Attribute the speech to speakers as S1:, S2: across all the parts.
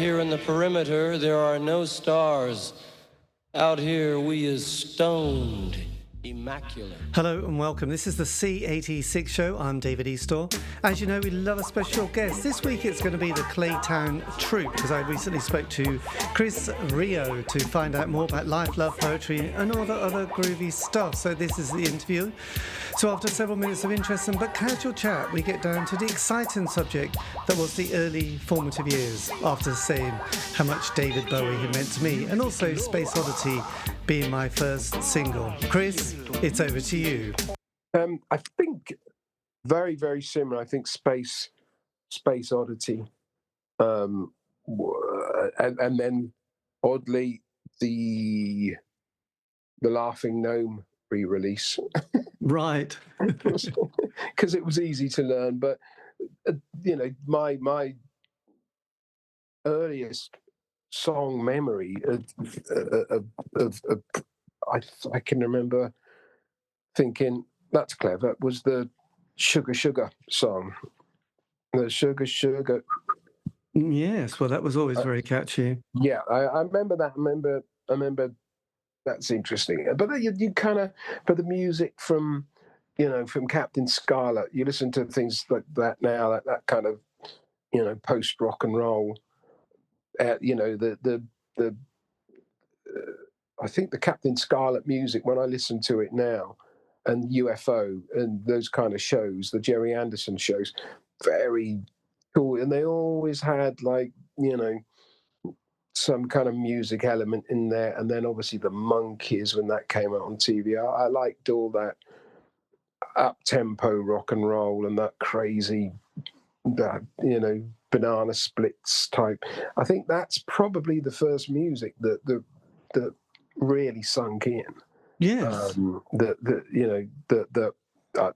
S1: here in the perimeter, there are no stars. Out here, we is stoned, immaculate.
S2: Hello and welcome. This is the C86 show. I'm David Eastaugh. As you know, we love a special guest. This week it's going to be the Claytown Troupe, because I recently spoke to Christian Riou to find out more about life, love, poetry and all the other groovy stuff. So this is the interview. So after several minutes of interesting but casual chat, we get down to the exciting subject that was the early formative years, after saying how much David Bowie had meant to me, and also Space Oddity being my first single. Chris, it's over to you.
S3: I think very, very similar. I think Space Oddity, and then oddly the Laughing Gnome re-release.
S2: Right.
S3: Because it was easy to learn, but my earliest song memory I can remember thinking that's clever was the Sugar Sugar song. The Sugar Sugar.
S2: Yes, well, that was always very catchy.
S3: Yeah, I remember that. I remember that's interesting. But then you kind of, but the music from Captain Scarlet, you listen to things like that now, that kind of, post rock and roll. I think the Captain Scarlet music, when I listen to it now, and UFO and those kind of shows, the Jerry Anderson shows, very cool. And they always had some kind of music element in there. And then obviously the Monkees, when that came out on TV, I liked all that up-tempo rock and roll and that crazy, banana splits type. I think that's probably the first music that really sunk in.
S2: Yes.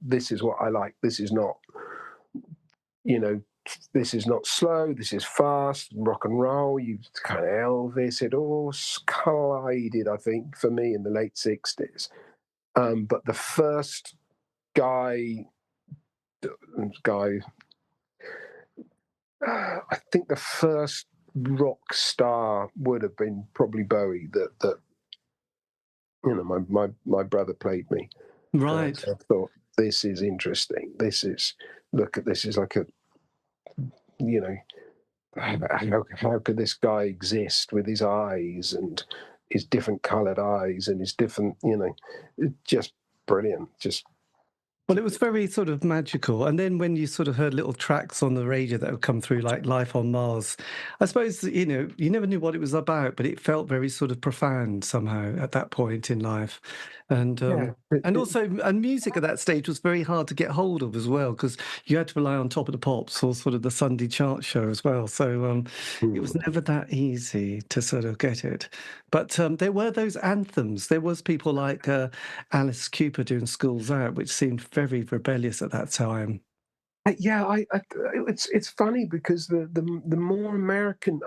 S3: This is what I like. This is not, this is not slow. This is fast rock and roll. You kind of Elvis. It all collided, I think, for me in the late 60s. But the first guy, I think the first rock star would have been probably Bowie. That my brother played me.
S2: Right.
S3: I thought, this is interesting. This is like a, how could this guy exist with his eyes and his different coloured eyes and his different, just brilliant.
S2: Well, it was very sort of magical. And then when you sort of heard little tracks on the radio that would come through, like Life on Mars, I suppose, you never knew what it was about, but it felt very sort of profound somehow at that point in life. And and music at that stage was very hard to get hold of as well, because you had to rely on Top of the Pops or sort of the Sunday chart show as well. So it was never that easy to sort of get it. But there were those anthems. There was people like Alice Cooper doing Schools Out, which seemed very rebellious at that time.
S3: Yeah, it's funny because the more American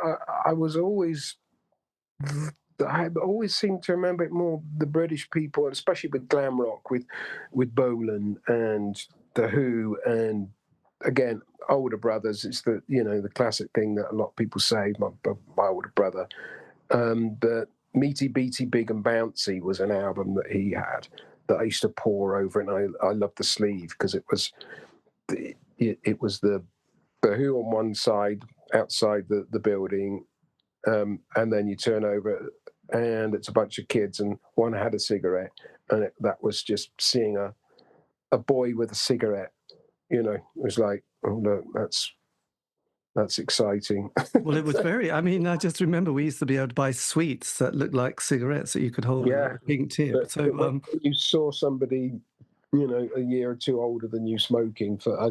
S3: I was always. I always seem to remember it more the British people, especially with glam rock, with Bolan and The Who, and again older brothers. It's the classic thing that a lot of people say. My older brother, but Meaty Beaty Big and Bouncy was an album that he had that I used to pore over, and I loved the sleeve because it was the Who on one side outside the building. And then you turn over and it's a bunch of kids and one had a cigarette, and that was just seeing a boy with a cigarette. It was like, oh look, that's exciting.
S2: Well, it was very, I just remember we used to be able to buy sweets that looked like cigarettes that you could hold with a pink tip.
S3: But when you saw somebody, a year or two older than you smoking for, I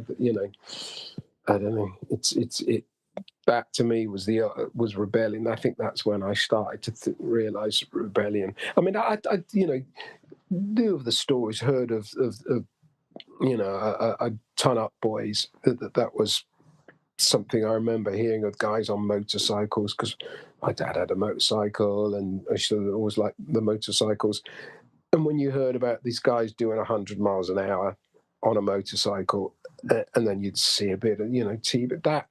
S3: don't know, it that to me was rebellion. I think that's when I started to realize rebellion. I mean, I knew of the stories, heard of a Ton Up Boys. That was something I remember hearing of, guys on motorcycles, because my dad had a motorcycle and I should always liked the motorcycles. And when you heard about these guys doing 100 miles an hour on a motorcycle, and then you'd see a bit of, but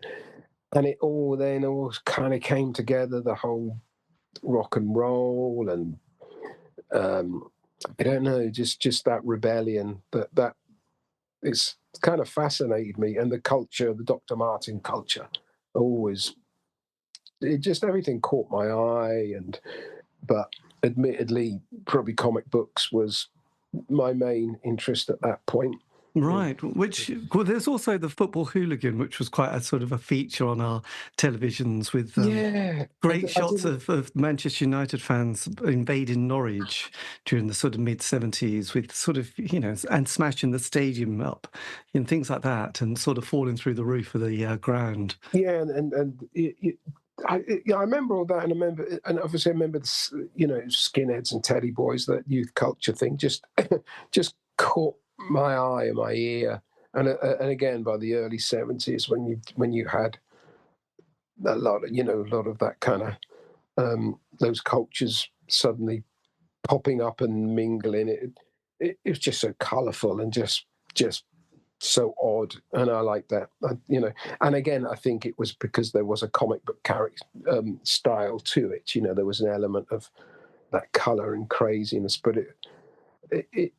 S3: and it all then all kind of came together, the whole rock and roll, and I don't know, just that rebellion that it's kind of fascinated me, and the culture, the Dr. Martin culture, always it just everything caught my eye, and but admittedly, probably comic books was my main interest at that point.
S2: Right, well, there's also the Football Hooligan, which was quite a sort of a feature on our televisions with
S3: Yeah,
S2: great
S3: I
S2: shots
S3: didn't.
S2: of Manchester United fans invading Norwich during the sort of mid-70s with sort of, and smashing the stadium up and things like that, and sort of falling through the roof of the ground.
S3: Yeah, I remember all that, and obviously I remember skinheads and teddy boys, that youth culture thing, just just caught my eye and my ear, and again by the early '70s, when you had a lot of that kind of those cultures suddenly popping up and mingling. It was just so colourful and just so odd, and I like that. And again, I think it was because there was a comic book character style to it. There was an element of that colour and craziness, but the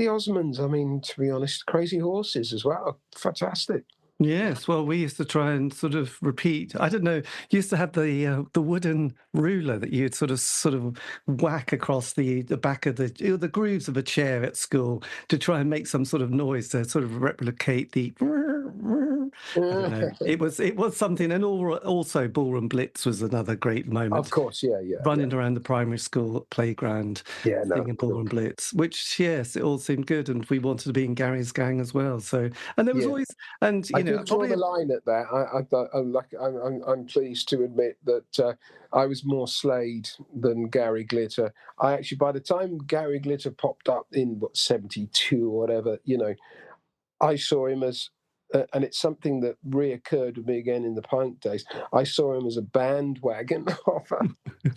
S3: Osmonds, I mean, to be honest, Crazy Horses as well, fantastic.
S2: Yes, well, we used to try and sort of repeat. I don't know. You used to have the wooden ruler that you'd sort of whack across the back of the grooves of a chair at school to try and make some sort of noise to sort of replicate the. I don't know. It was something, and also Ballroom Blitz was another great moment.
S3: Of course, yeah.
S2: Running around the primary school playground,
S3: Yeah, no,
S2: singing Ballroom Blitz, which, yes, it all seemed good, and we wanted to be in Gary's gang as well. So, and there was always, and
S3: I did draw the line at that. I'm pleased to admit that I was more Slade than Gary Glitter. I actually, by the time Gary Glitter popped up in '72 or whatever, I saw him as, and it's something that reoccurred with me again in the punk days. I saw him as a bandwagon offer,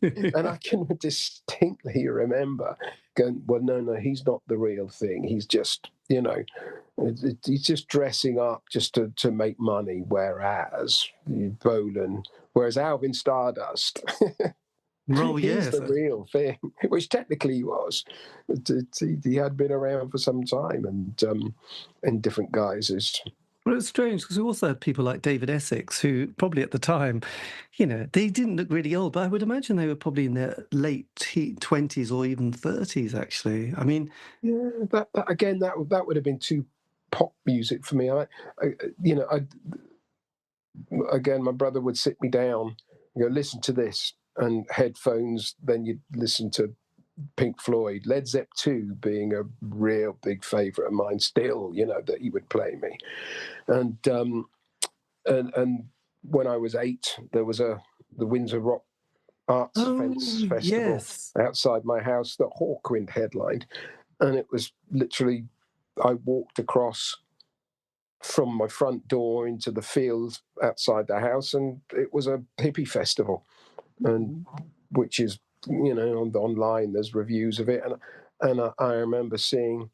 S3: and I can distinctly remember going, "Well, no, he's not the real thing. He's just, he's just dressing up just to make money." Whereas Alvin Stardust.
S2: Well,
S3: He's
S2: yes.
S3: the real thing, which technically he was. He had been around for some time, and in different guises.
S2: Well, it's strange because we also had people like David Essex, who probably at the time, they didn't look really old, but I would imagine they were probably in their late 20s or even 30s, actually. I mean,
S3: Yeah, that would have been too pop music for me. Again, my brother would sit me down, listen to this, and headphones. Then you'd listen to Pink Floyd, Led Zepp 2 being a real big favourite of mine still, that he would play me. And when I was 8, there was the Windsor Rock Arts Fence Festival outside my house that Hawkwind headlined. And it was literally, I walked across from my front door into the field outside the house, and it was a hippie festival, and which is, online there's reviews of it, and I remember seeing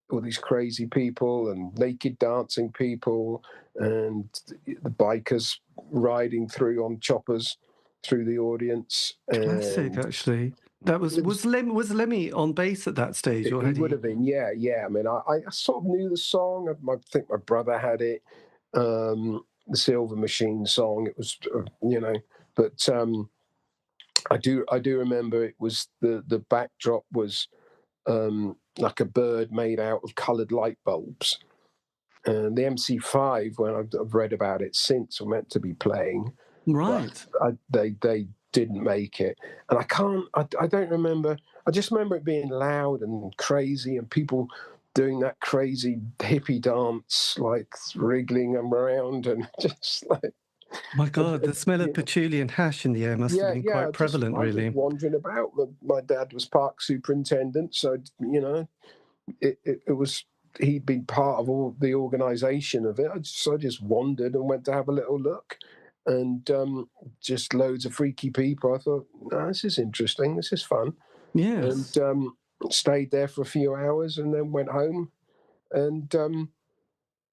S3: all these crazy people and naked dancing people and the bikers riding through on choppers through the audience.
S2: classic, actually. That was Lemmy on bass at that stage, or
S3: He would have been, yeah. I mean, I sort of knew the song. I think my brother had it, the Silver Machine song. It was, but I do remember it was the backdrop was like a bird made out of coloured light bulbs. And the MC5, when I've read about it since, were meant to be playing.
S2: Right.
S3: They didn't make it. And I don't remember. I just remember it being loud and crazy and people doing that crazy hippie dance, like wriggling them around and just like.
S2: My God, the smell of patchouli and hash in the air must have been quite prevalent,
S3: I was
S2: really.
S3: just wandering about. My dad was park superintendent, so it was. He'd been part of all the organisation of it. I just wandered and went to have a little look, and just loads of freaky people. I thought, no, this is interesting. This is fun.
S2: Yes.
S3: And stayed there for a few hours, and then went home, and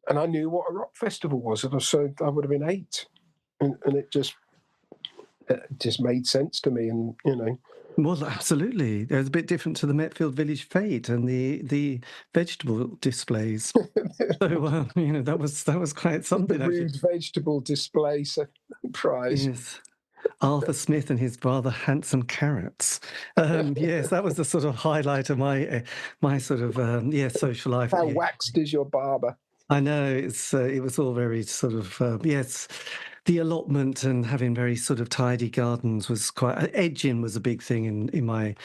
S3: I knew what a rock festival was. So I would have been 8. and it just made sense to me, and
S2: Well, absolutely. It was a bit different to the Metfield Village Fete and the vegetable displays. So that was quite
S3: the
S2: something, actually.
S3: rude vegetable display prize.
S2: Yes. Arthur Smith and his rather handsome carrots. Yes, that was the sort of highlight of my sort of social life.
S3: How waxed is your barber?
S2: I know it was all very sort of yes. The allotment and having very sort of tidy gardens was quite. Edging was a big thing in my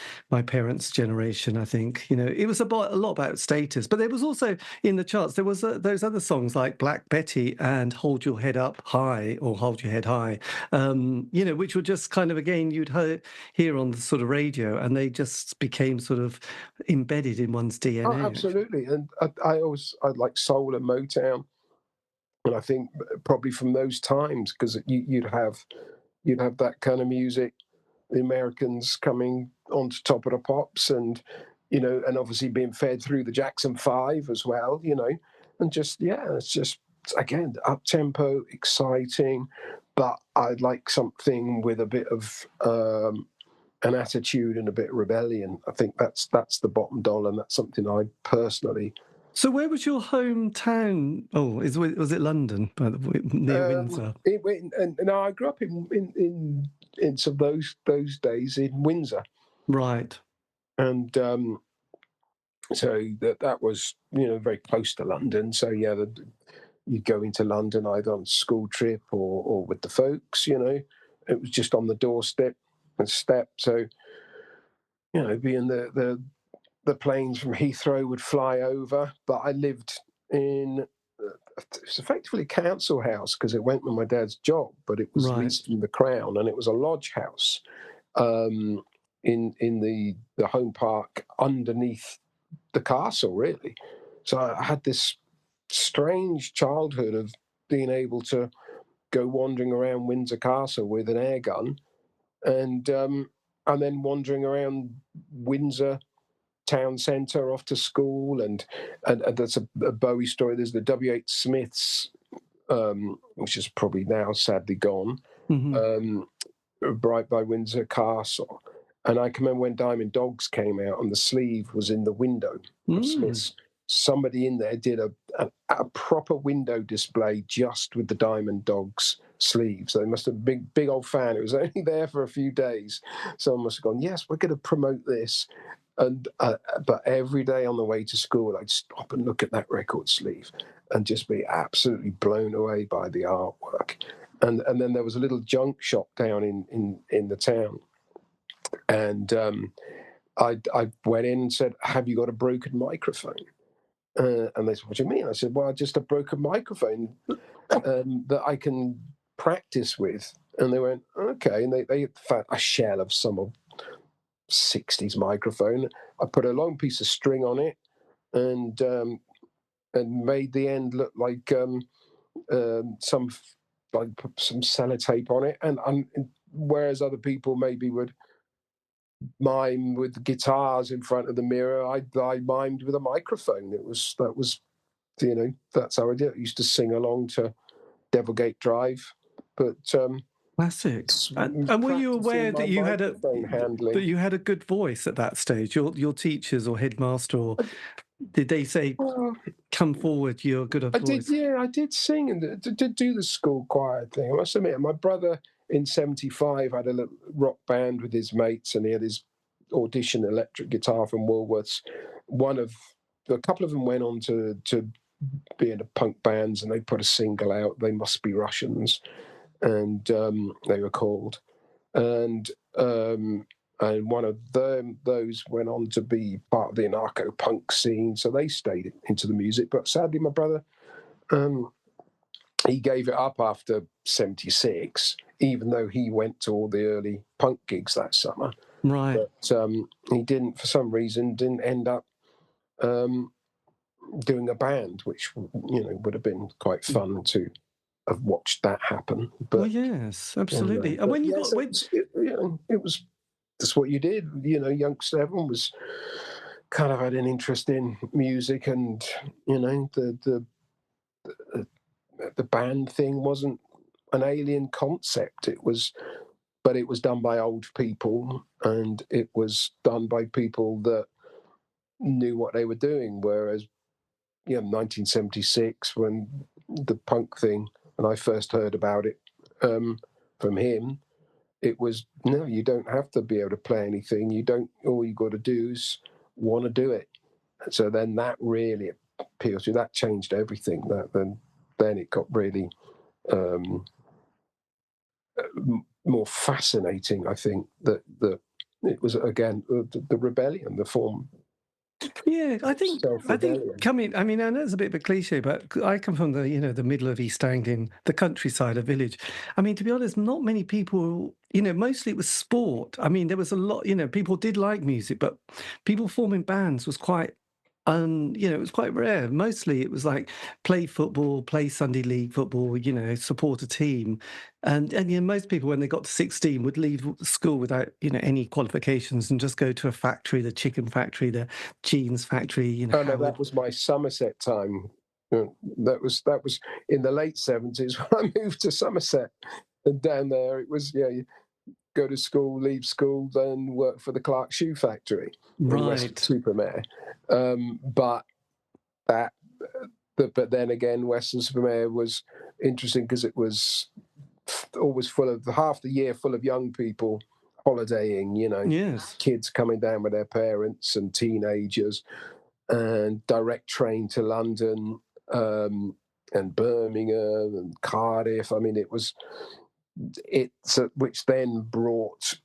S2: parents' generation. I think it was a lot about status, but there was also in the charts there was those other songs like Black Betty and Hold Your Head Up High or Hold Your Head High, which were just kind of again you'd hear on the sort of radio, and they just became sort of embedded in one's DNA.
S3: Oh, absolutely, and I like soul and Motown. And I think probably from those times, because you'd have that kind of music, the Americans coming onto Top of the Pops, and and obviously being fed through the Jackson 5 as well, and just it's just again up tempo, exciting, but I'd like something with a bit of an attitude and a bit of rebellion. I think that's the bottom dollar, and that's something I personally.
S2: So where was your hometown? Oh, was it London, near Windsor?
S3: No, I grew up in some of those days in Windsor.
S2: Right.
S3: And so that was very close to London. So you'd go into London either on a school trip or with the folks. It was just on the doorstep and step. So being the planes from Heathrow would fly over, but I lived in it's effectively a council house because it went with my dad's job, but it was leased from the Crown, and it was a lodge house in the home park underneath the castle, really. So I had this strange childhood of being able to go wandering around Windsor Castle with an air gun, and then wandering around Windsor town centre off to school, and that's a Bowie story. There's the W.H. Smith's, which is probably now sadly gone, right by Windsor Castle. And I can remember when Diamond Dogs came out and the sleeve was in the window of Smith's. Somebody in there did a proper window display just with the Diamond Dogs sleeve. So they must have been big old fan. It was only there for a few days. Someone must have gone, yes, we're going to promote this. And but every day on the way to school, I'd stop and look at that record sleeve and just be absolutely blown away by the artwork. And then there was a little junk shop down in the town, and I went in and said, "Have you got a broken microphone?" And they said, "What do you mean?" I said, "Well, just a broken microphone that I can practice with." And they went, "Okay." And they found a shell of some of 60s microphone. I put a long piece of string on it and made the end look like some sellotape on it. And whereas other people maybe would mime with guitars in front of the mirror, I mimed with a microphone. That was that's how I did it. I used to sing along to Devilgate Drive, but
S2: classic. And were you aware that you had a good voice at that stage? Your teachers or headmaster, or did they say, "Come forward, you're good at voice"?
S3: I did sing and did do the school choir thing. I must admit, my brother in '75 had a little rock band with his mates, and he had his audition electric guitar from Woolworths. A couple of them went on to be in punk bands, and they put a single out. They Must Be Russians. And they were called, and one of those went on to be part of the anarcho punk scene, so they stayed into the music. But sadly, my brother, he gave it up after '76, even though he went to all the early punk gigs that summer.
S2: Right.
S3: But he didn't, for some reason, end up doing a band, which would have been quite fun to have watched that happen. But
S2: well, yes, absolutely. And when you got
S3: it was that's what you did. Youngster, everyone was kind of had an interest in music, and the band thing wasn't an alien concept. But it was done by old people, and it was done by people that knew what they were doing. Whereas, 1976, when the punk thing, when I first heard about it from him, it was, no, you don't have to be able to play anything. You don't. All you got to do is want to do it. So then that really appeals to you. That changed everything. That then it got really more fascinating. I think that it was again the rebellion, the form.
S2: Yeah, I think
S3: Self-rebellion.
S2: coming. I mean, I know it's a bit of a cliche, but I come from the middle of East Anglian, the countryside, a village. I mean, to be honest, not many people. Mostly it was sport. I mean, there was a lot. People did like music, but people forming bands was quite. It was quite rare. Mostly it was like play football, play Sunday league football, support a team. And most people, when they got to 16, would leave school without, any qualifications and just go to a factory, the chicken factory, the jeans factory,
S3: Oh no, that was my Somerset time. That was in the late 70s when I moved to Somerset. And down there it was, you go to school, leave school, then work for the Clark Shoe Factory in Weston-super-Mare. But then again, Weston-super-Mare was interesting because it was always full of half the year full of young people holidaying,
S2: Yes.
S3: kids coming down with their parents and teenagers, and direct train to London and Birmingham and Cardiff. I mean, which then brought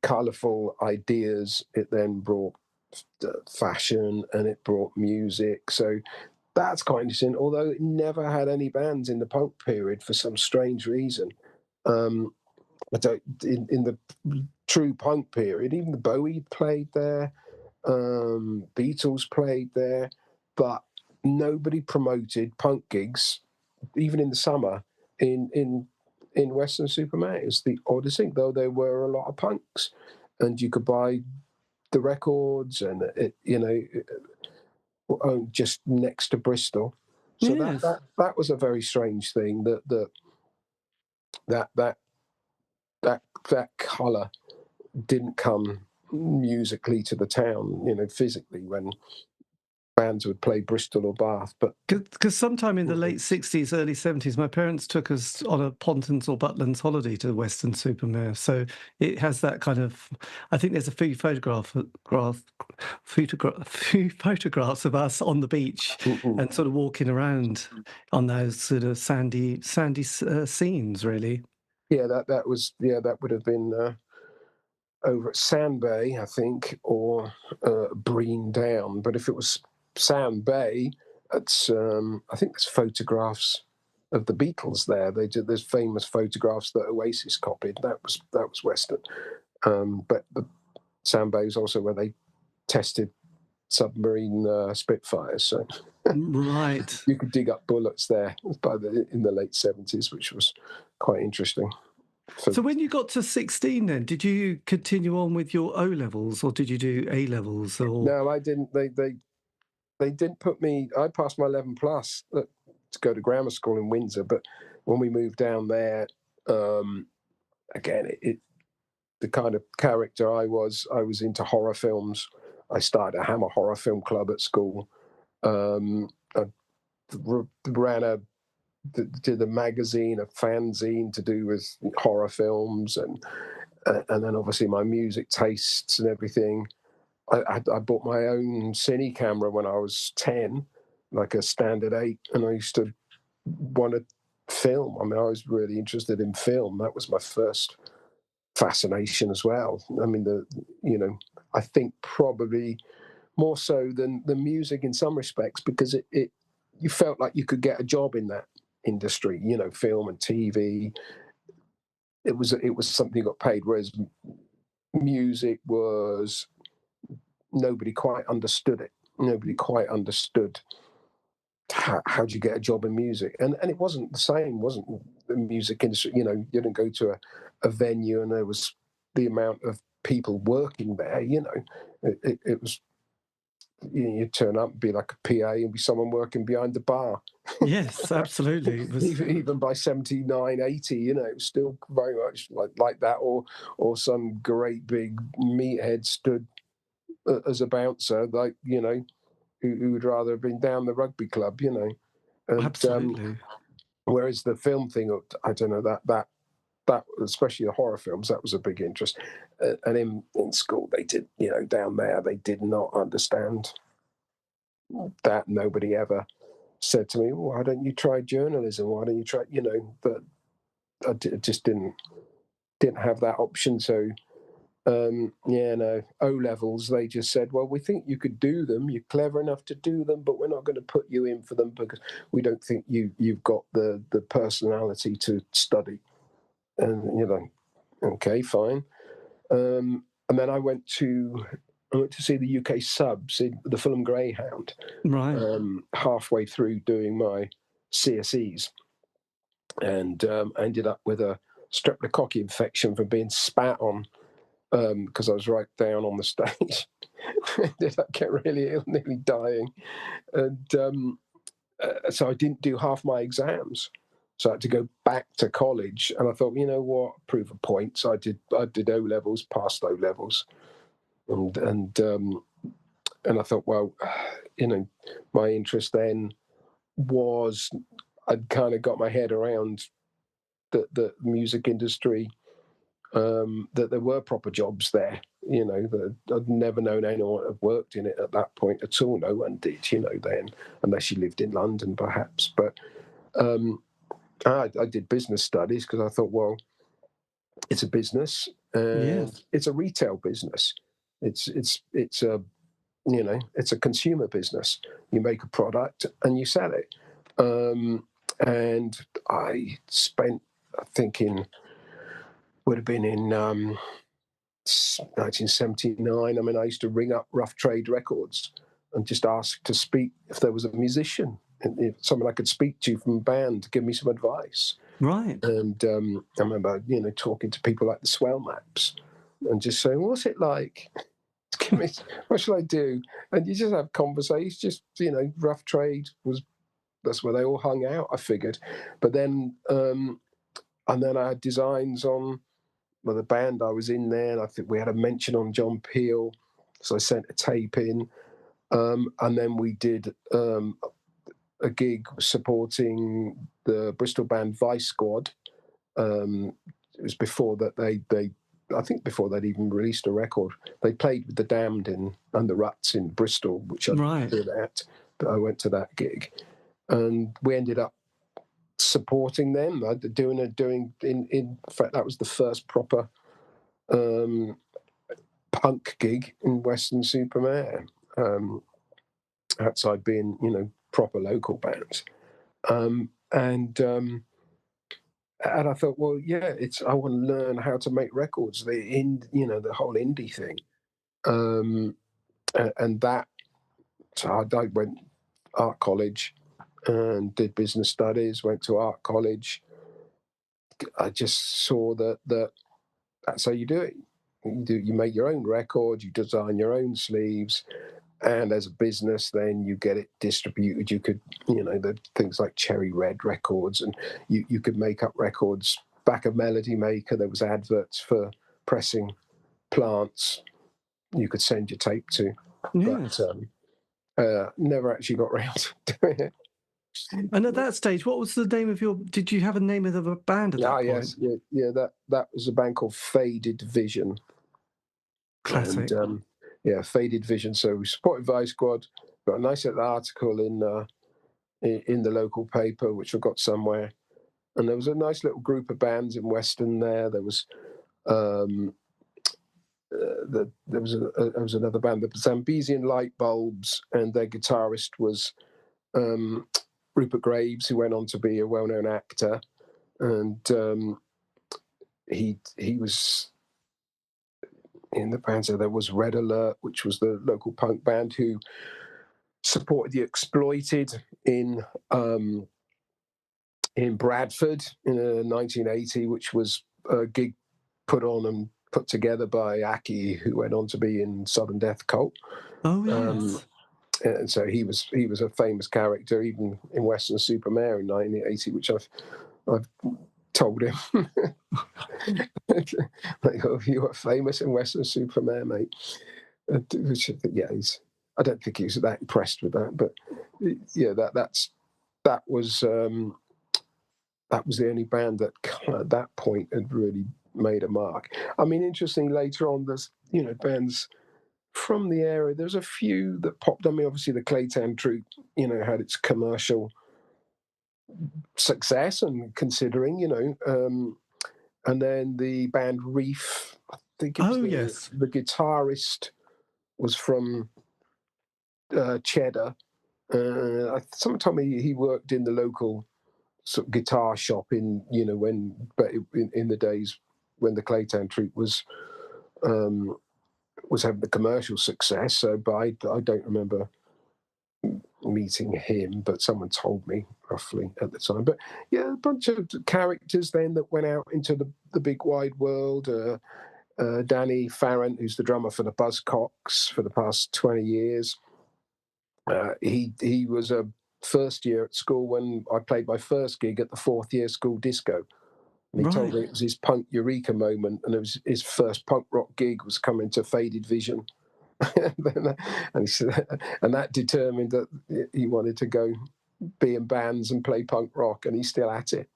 S3: colourful ideas. It then brought fashion, and it brought music. So that's quite interesting. Although it never had any bands in the punk period for some strange reason. I don't in the true punk period. Even the Bowie played there, Beatles played there, but nobody promoted punk gigs, even in the summer in Weston-super-Mare. It's the oddest thing, though there were a lot of punks, and you could buy the records, and just next to Bristol. So
S2: Yes.
S3: that was a very strange thing. That colour didn't come musically to the town, physically, when bands would play Bristol or Bath. But
S2: because sometime in the late 60s, early 70s, my parents took us on a Pontins or Butlins holiday to Weston-super-Mare. So it has that kind of. I think there's a few photographs of us on the beach and sort of walking around on those sort of sandy scenes, really.
S3: Yeah, that would have been over at Sandbay, I think, or Breen Down. But if it was Sandbay, it's I think there's photographs of the Beatles there. There's famous photographs that Oasis copied. That was Western. But the Sandbay is also where they tested submarine Spitfires. So
S2: right,
S3: you could dig up bullets there in the late 70s, which was quite interesting.
S2: So when you got to 16 then, did you continue on with your O-levels or did you do A-levels? Or...
S3: No, I didn't. They didn't put me. I passed my 11 plus to go to grammar school in Windsor, but when we moved down there, again, the kind of character I was into horror films. I started a Hammer horror film club at school. I did a magazine, a fanzine to do with horror films, and then obviously my music tastes and everything. I bought my own cine camera when I was 10, like a standard 8, and I used to want to film. I mean, I was really interested in film. That was my first fascination as well. I mean, I think probably more so than the music in some respects, because it you felt like you could get a job in that industry, film and TV. It was something you got paid, whereas music was, nobody quite understood it. Nobody quite understood how do you get a job in music, and it wasn't the same. Wasn't the music industry? You didn't go to a venue and there was the amount of people working there. It was you turn up and be like a PA and be someone working behind the bar.
S2: Yes, absolutely. It was...
S3: even by 79, 80, you know, it was still very much like that, or some great big meathead stood as a bouncer, like, you know, who would rather have been down the rugby club, you know. And,
S2: Absolutely.
S3: Whereas the film thing, I don't know, that especially the horror films, that was a big interest. And in school, they did, you know, down there, they did not understand that. Nobody ever said to me, well, why don't you try journalism? Why don't you try, you know, but I just didn't have that option. So, no, O-levels, they just said, well, we think you could do them. You're clever enough to do them, but we're not going to put you in for them because we don't think you've got the personality to study. And, you know, okay, fine. And then I went to see the UK subs in the film Greyhound.
S2: Right.
S3: Halfway through doing my CSEs, and ended up with a streptococcus infection from being spat on, because I was right down on the stage. Ended up getting really ill, nearly dying, and so I didn't do half my exams. So I had to go back to college, and I thought, you know what, prove a point. So I did O-levels, passed O-levels, and I thought, well, you know, my interest then was, I'd kind of got my head around the music industry, that there were proper jobs there. You know, that I'd never known anyone that had worked in it at that point at all. No one did, you know, then, unless you lived in London, perhaps. But I did business studies because I thought, well, it's a business, and it's a retail business. It's a, you know, it's a consumer business. You make a product and you sell it. And I spent, I think, would have been in 1979. I mean, I used to ring up Rough Trade Records and just ask to speak if there was a musician, if someone I could speak to from a band to give me some advice.
S2: Right.
S3: And I remember, you know, talking to people like the Swell Maps and just saying, what's it like? Give me, what should I do? And you just have conversations. Just, you know, Rough Trade that's where they all hung out, I figured. But then, and then I had designs on, well, the band I was in there, and I think we had a mention on John Peel, so I sent a tape in, and then we did a gig supporting the Bristol band Vice Squad. It was before that I think before they'd even released a record. They played with the Damned and the Ruts in Bristol, which I did at. But I went to that gig, and we ended up supporting them. Doing in fact, that was the first proper punk gig in Weston-super-Mare, outside being, you know, proper local bands. And I thought, well, yeah, I want to learn how to make records, you know, the whole indie thing. And that, so I went art college and did business studies, went to art college. I just saw that that's how you do it. You make your own record, you design your own sleeves, and as a business, then you get it distributed. You could, you know, the things like Cherry Red Records, and you could make up records. Back of Melody Maker, there was adverts for pressing plants you could send your tape to.
S2: Yes.
S3: But never actually got around to doing it.
S2: And at that stage, what was the name of did you have a name of a band at that point?
S3: Yes, that was a band called Faded Vision.
S2: Classic.
S3: And Faded Vision. So we supported Vice Squad, got a nice little article in the local paper, which I got somewhere. And there was a nice little group of bands in Weston there. There was there was another band, the Zambesian Light Bulbs, and their guitarist was Rupert Graves, who went on to be a well-known actor, and he was in the band. So there was Red Alert, which was the local punk band who supported the Exploited in Bradford in 1980, which was a gig put on and put together by Aki, who went on to be in Southern Death Cult.
S2: Oh, yes.
S3: And so he was a famous character even in Western Supermare in 1980, which I've told him. Like, oh, you were famous in Western Supermare, mate. Which, yeah, I don't think he was that impressed with that, but yeah, that was the only band that at that point had really made a mark. I mean, interestingly, later on, there's bands from the area. There's a few that popped. I mean, obviously the Claytown Troupe, had its commercial success, and considering, and then the band Reef. I think it was
S2: yes,
S3: the guitarist was from Cheddar. Someone told me he worked in the local sort of guitar shop in the days when the Claytown Troupe was having the commercial success. So, but I don't remember meeting him, but someone told me roughly at the time. But yeah, a bunch of characters then that went out into the big wide world. Danny Farrant, who's the drummer for the Buzzcocks for the past 20 years. He was a first year at school when I played my first gig at the fourth year school disco. And he told me it was his punk eureka moment, and it was his first punk rock gig was coming to Faded Vision. And he said, and that determined that he wanted to go be in bands and play punk rock, and he's still at it.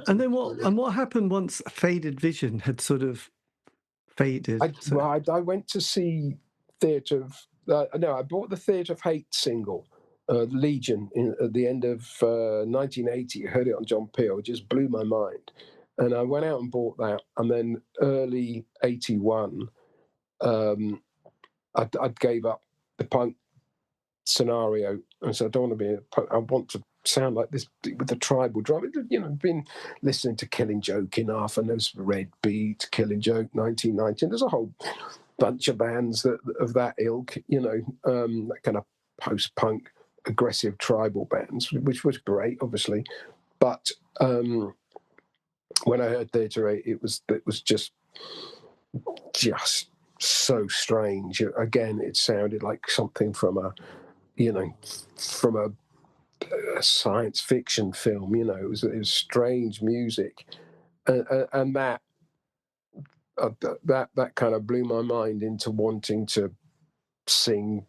S2: And then what happened once Faded Vision had sort of faded?
S3: I went to see Theatre of... I bought the Theatre of Hate single, Legion, at the end of 1980. I heard it on John Peel. It just blew my mind. And I went out and bought that. And then early 81, I gave up the punk scenario. And so I don't want to be I want to sound like this with the tribal drum. Been listening to Killing Joke enough, and there's Red Beat, Killing Joke, 1919. There's a whole bunch of bands of that ilk, that kind of post-punk, aggressive tribal bands, which was great, obviously. But when I heard Theatre 8, it was just so strange. Again, it sounded like something from a science fiction film. It was strange music, and that kind of blew my mind into wanting to sing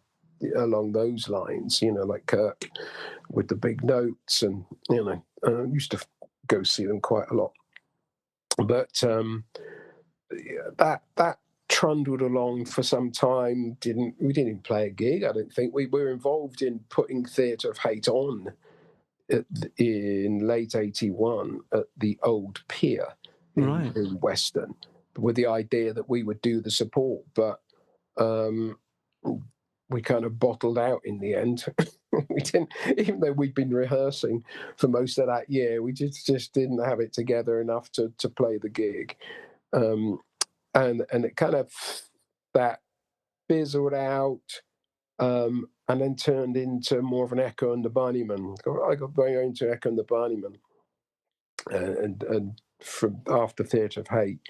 S3: along those lines. Like Kirk with the big notes, and I used to go see them quite a lot. But that trundled along for some time. We didn't play a gig. I don't think we were involved in putting Theatre of Hate on in late 81 at the Old Pier in Weston, with the idea that we would do the support, but we kind of bottled out in the end. We didn't, even though we'd been rehearsing for most of that year, we just didn't have it together enough to play the gig. And it kind of, that fizzled out, and then turned into more of an Echo and the Bunnymen. I got very into Echo and the Bunnymen, and from after Theatre of Hate,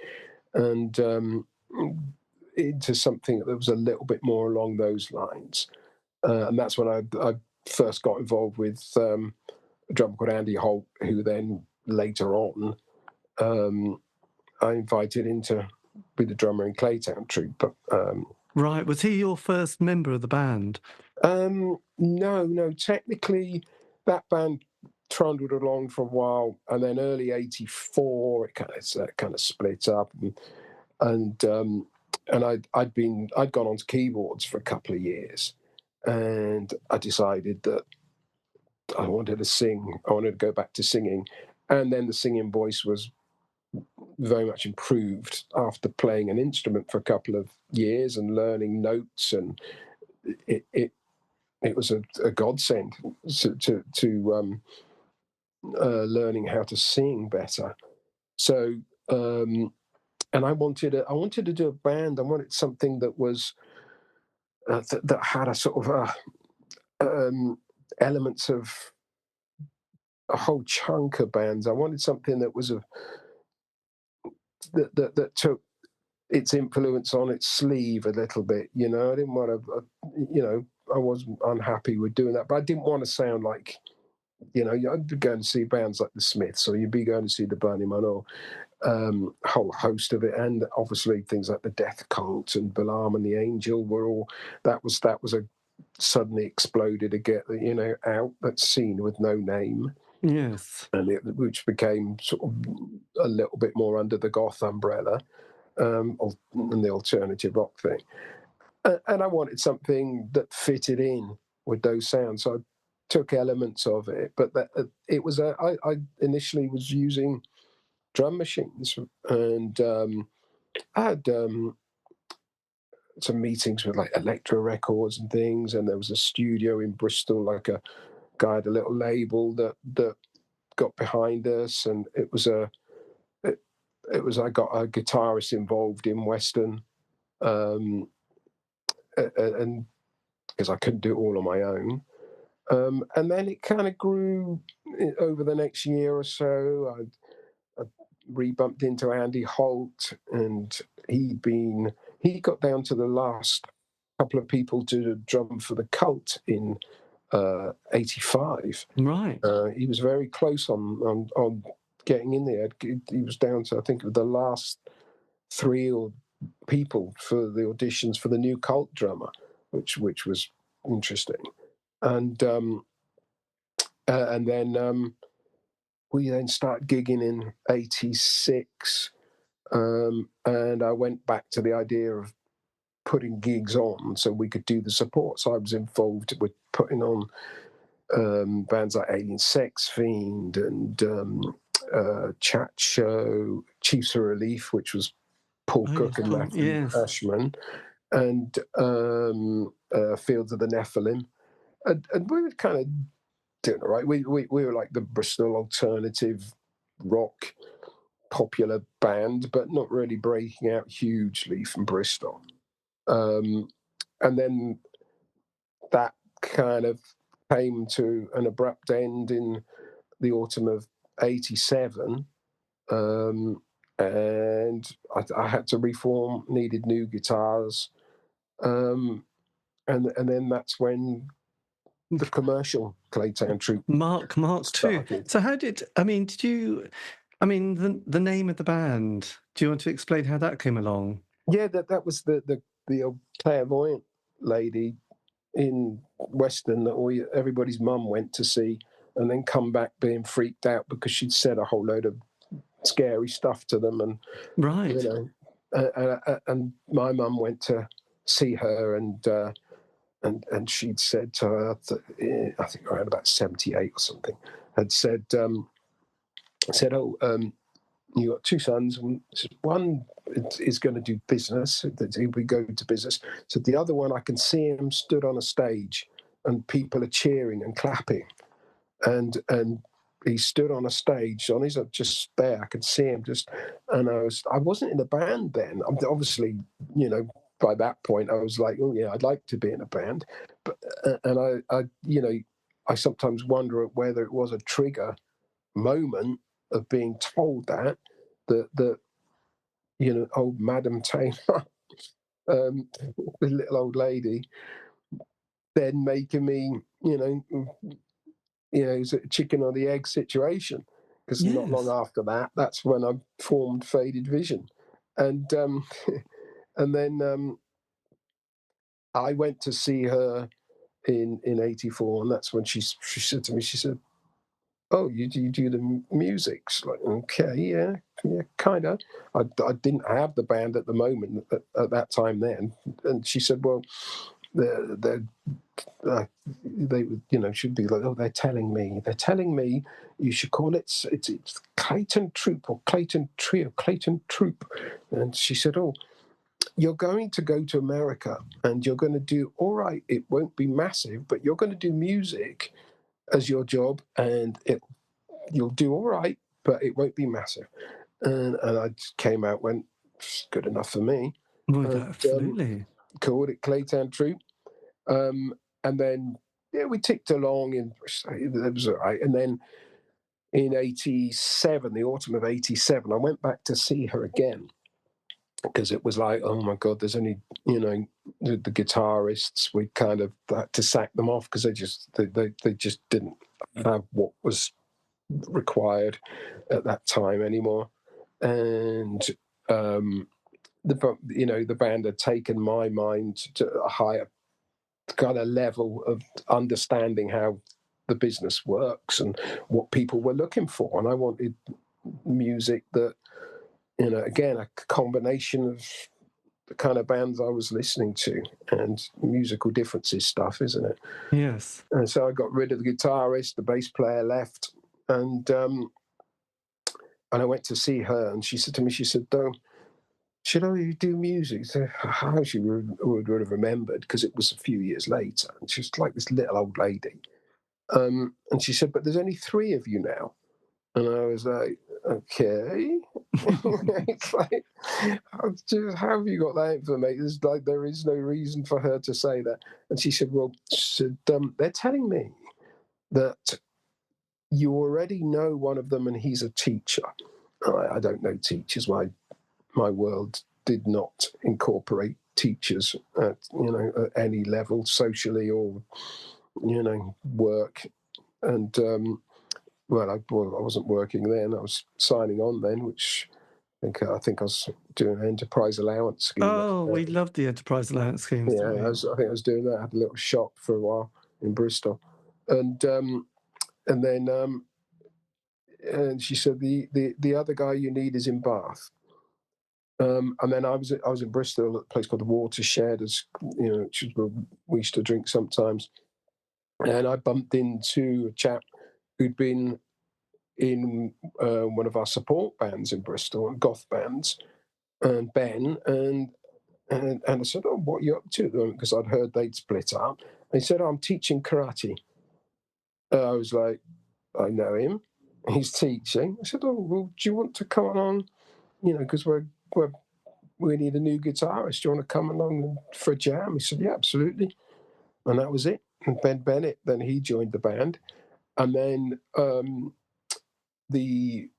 S3: and into something that was a little bit more along those lines. And that's when I first got involved with a drummer called Andy Holt, who then later on I invited in to be the drummer in Claytown Troupe.
S2: Right. Was he your first member of the band?
S3: No. Technically, that band trundled along for a while, and then early '84 it kind of split up, and I'd gone onto keyboards for a couple of years, and I decided that I wanted to sing. I wanted to go back to singing, and then the singing voice was very much improved after playing an instrument for a couple of years and learning notes, and it was a godsend to learning how to sing better. So, and I wanted to do a band. I wanted something that was that had a sort of elements of a whole chunk of bands. I wanted something that was that took its influence on its sleeve a little bit. I didn't want to, unhappy with doing that, but I didn't want to sound like, I'd be going to see bands like the Smiths, or you'd be going to see the Burning Man, or whole host of it, and obviously things like the Death Cult and Balaam and the Angel were all that was a suddenly exploded to get out that scene with No Name.
S2: Yes.
S3: And which became sort of a little bit more under the goth umbrella, and the alternative rock thing. And I wanted something that fitted in with those sounds. So I took elements of it, but it was I initially was using drum machines, and I had some meetings with like Electro Records and things, and there was a studio in Bristol, like a guy had a little label that got behind us, and it was I got a guitarist involved in Western, and because I couldn't do it all on my own. And then it kind of grew over the next year or so. I re-bumped into Andy Holt, and he got down to the last couple of people to drum for the Cult in '85.
S2: Right.
S3: He was very close on getting in there. He was down to, I think, the last 3 or people for the auditions for the new Cult drummer, which was interesting. And then we then started gigging in '86, and I went back to the idea of putting gigs on so we could do the support. So I was involved with putting on bands like Alien Sex Fiend and Chat Show, Chiefs of Relief, which was Paul Cook and Matthew Ashman, and Fields of the Nephilim. And we were kind of doing it right. We were like the Bristol alternative rock popular band, but not really breaking out hugely from Bristol. And then that kind of came to an abrupt end in the autumn of '87, and I had to reform, needed new guitars, and then that's when the commercial Claytown Troupe
S2: Mark too. So the name of the band, do you want to explain how that came along?
S3: Yeah, that was the old clairvoyant lady in Western that everybody's mum went to see, and then come back being freaked out because she'd said a whole load of scary stuff to them, and
S2: right,
S3: and my mum went to see her, and she'd said to her, I think around about 78 or something, had said, oh, you got 2 sons. One is going to do business. He'll be going to business. So the other one, I can see him stood on a stage, and people are cheering and clapping, and he stood on a stage on his just there. I could see him just, and I wasn't in a band then. Obviously, by that point I was like, oh yeah, I'd like to be in a band, but and I sometimes wonder whether it was a trigger moment of being told that old Madam Taylor, the little old lady, then making me, it's a chicken or the egg situation. Because not long after that, that's when I formed Faded Vision, and and then I went to see her in '84, and that's when she said to me, she said, oh, you do the music? Like, okay, yeah, kind of. I didn't have the band at the moment at that time then, and she said, well, they should be like, oh, they're telling me you should call it's Clayton Troop or Clayton Trio, Clayton Troop, and she said, oh, you're going to go to America and you're going to do all right. It won't be massive, but you're going to do music as your job, and you'll do all right, but it won't be massive. And I just came out, went, it's good enough for me.
S2: Well, absolutely.
S3: Called it Claytown Troupe. And then, we ticked along, and it was all right. And then in '87, the autumn of '87, I went back to see her again, because it was like, oh my God, there's only, the guitarists, we kind of had to sack them off because they just didn't have what was required at that time anymore. And the band had taken my mind to a higher kind of level of understanding how the business works and what people were looking for. And I wanted music that, again, a combination of the kind of bands I was listening to, and musical differences stuff, isn't it?
S2: Yes.
S3: And so I got rid of the guitarist, the bass player left, and I went to see her, and she said to me, should I do music? So how she would have remembered, because it was a few years later, and she was like this little old lady. And she said, but there's only 3 of you now. And I was like, okay. It's like, how have you got that information? It's like, there is no reason for her to say that. And she said, they're telling me that you already know one of them and he's a teacher. I don't know teachers. My world did not incorporate teachers at any level, socially or work. And I wasn't working then. I was signing on then, which I think I was doing an enterprise allowance scheme.
S2: Oh, we love the enterprise allowance schemes.
S3: Yeah, I think I was doing that. I had a little shop for a while in Bristol, and then and she said the other guy you need is in Bath. And then I was in Bristol at a place called the Watershed, which is where we used to drink sometimes. And I bumped into a chap who'd been in one of our support bands in Bristol, goth bands, and Ben, and I said, "Oh, what are you up to?" Because I'd heard they'd split up. And he said, "I'm teaching karate." I was like, "I know him. He's teaching." I said, "Oh, well, do you want to come along? Because we need a new guitarist. Do you want to come along for a jam?" He said, "Yeah, absolutely." And that was it. And Ben Bennett, then he joined the band. And then the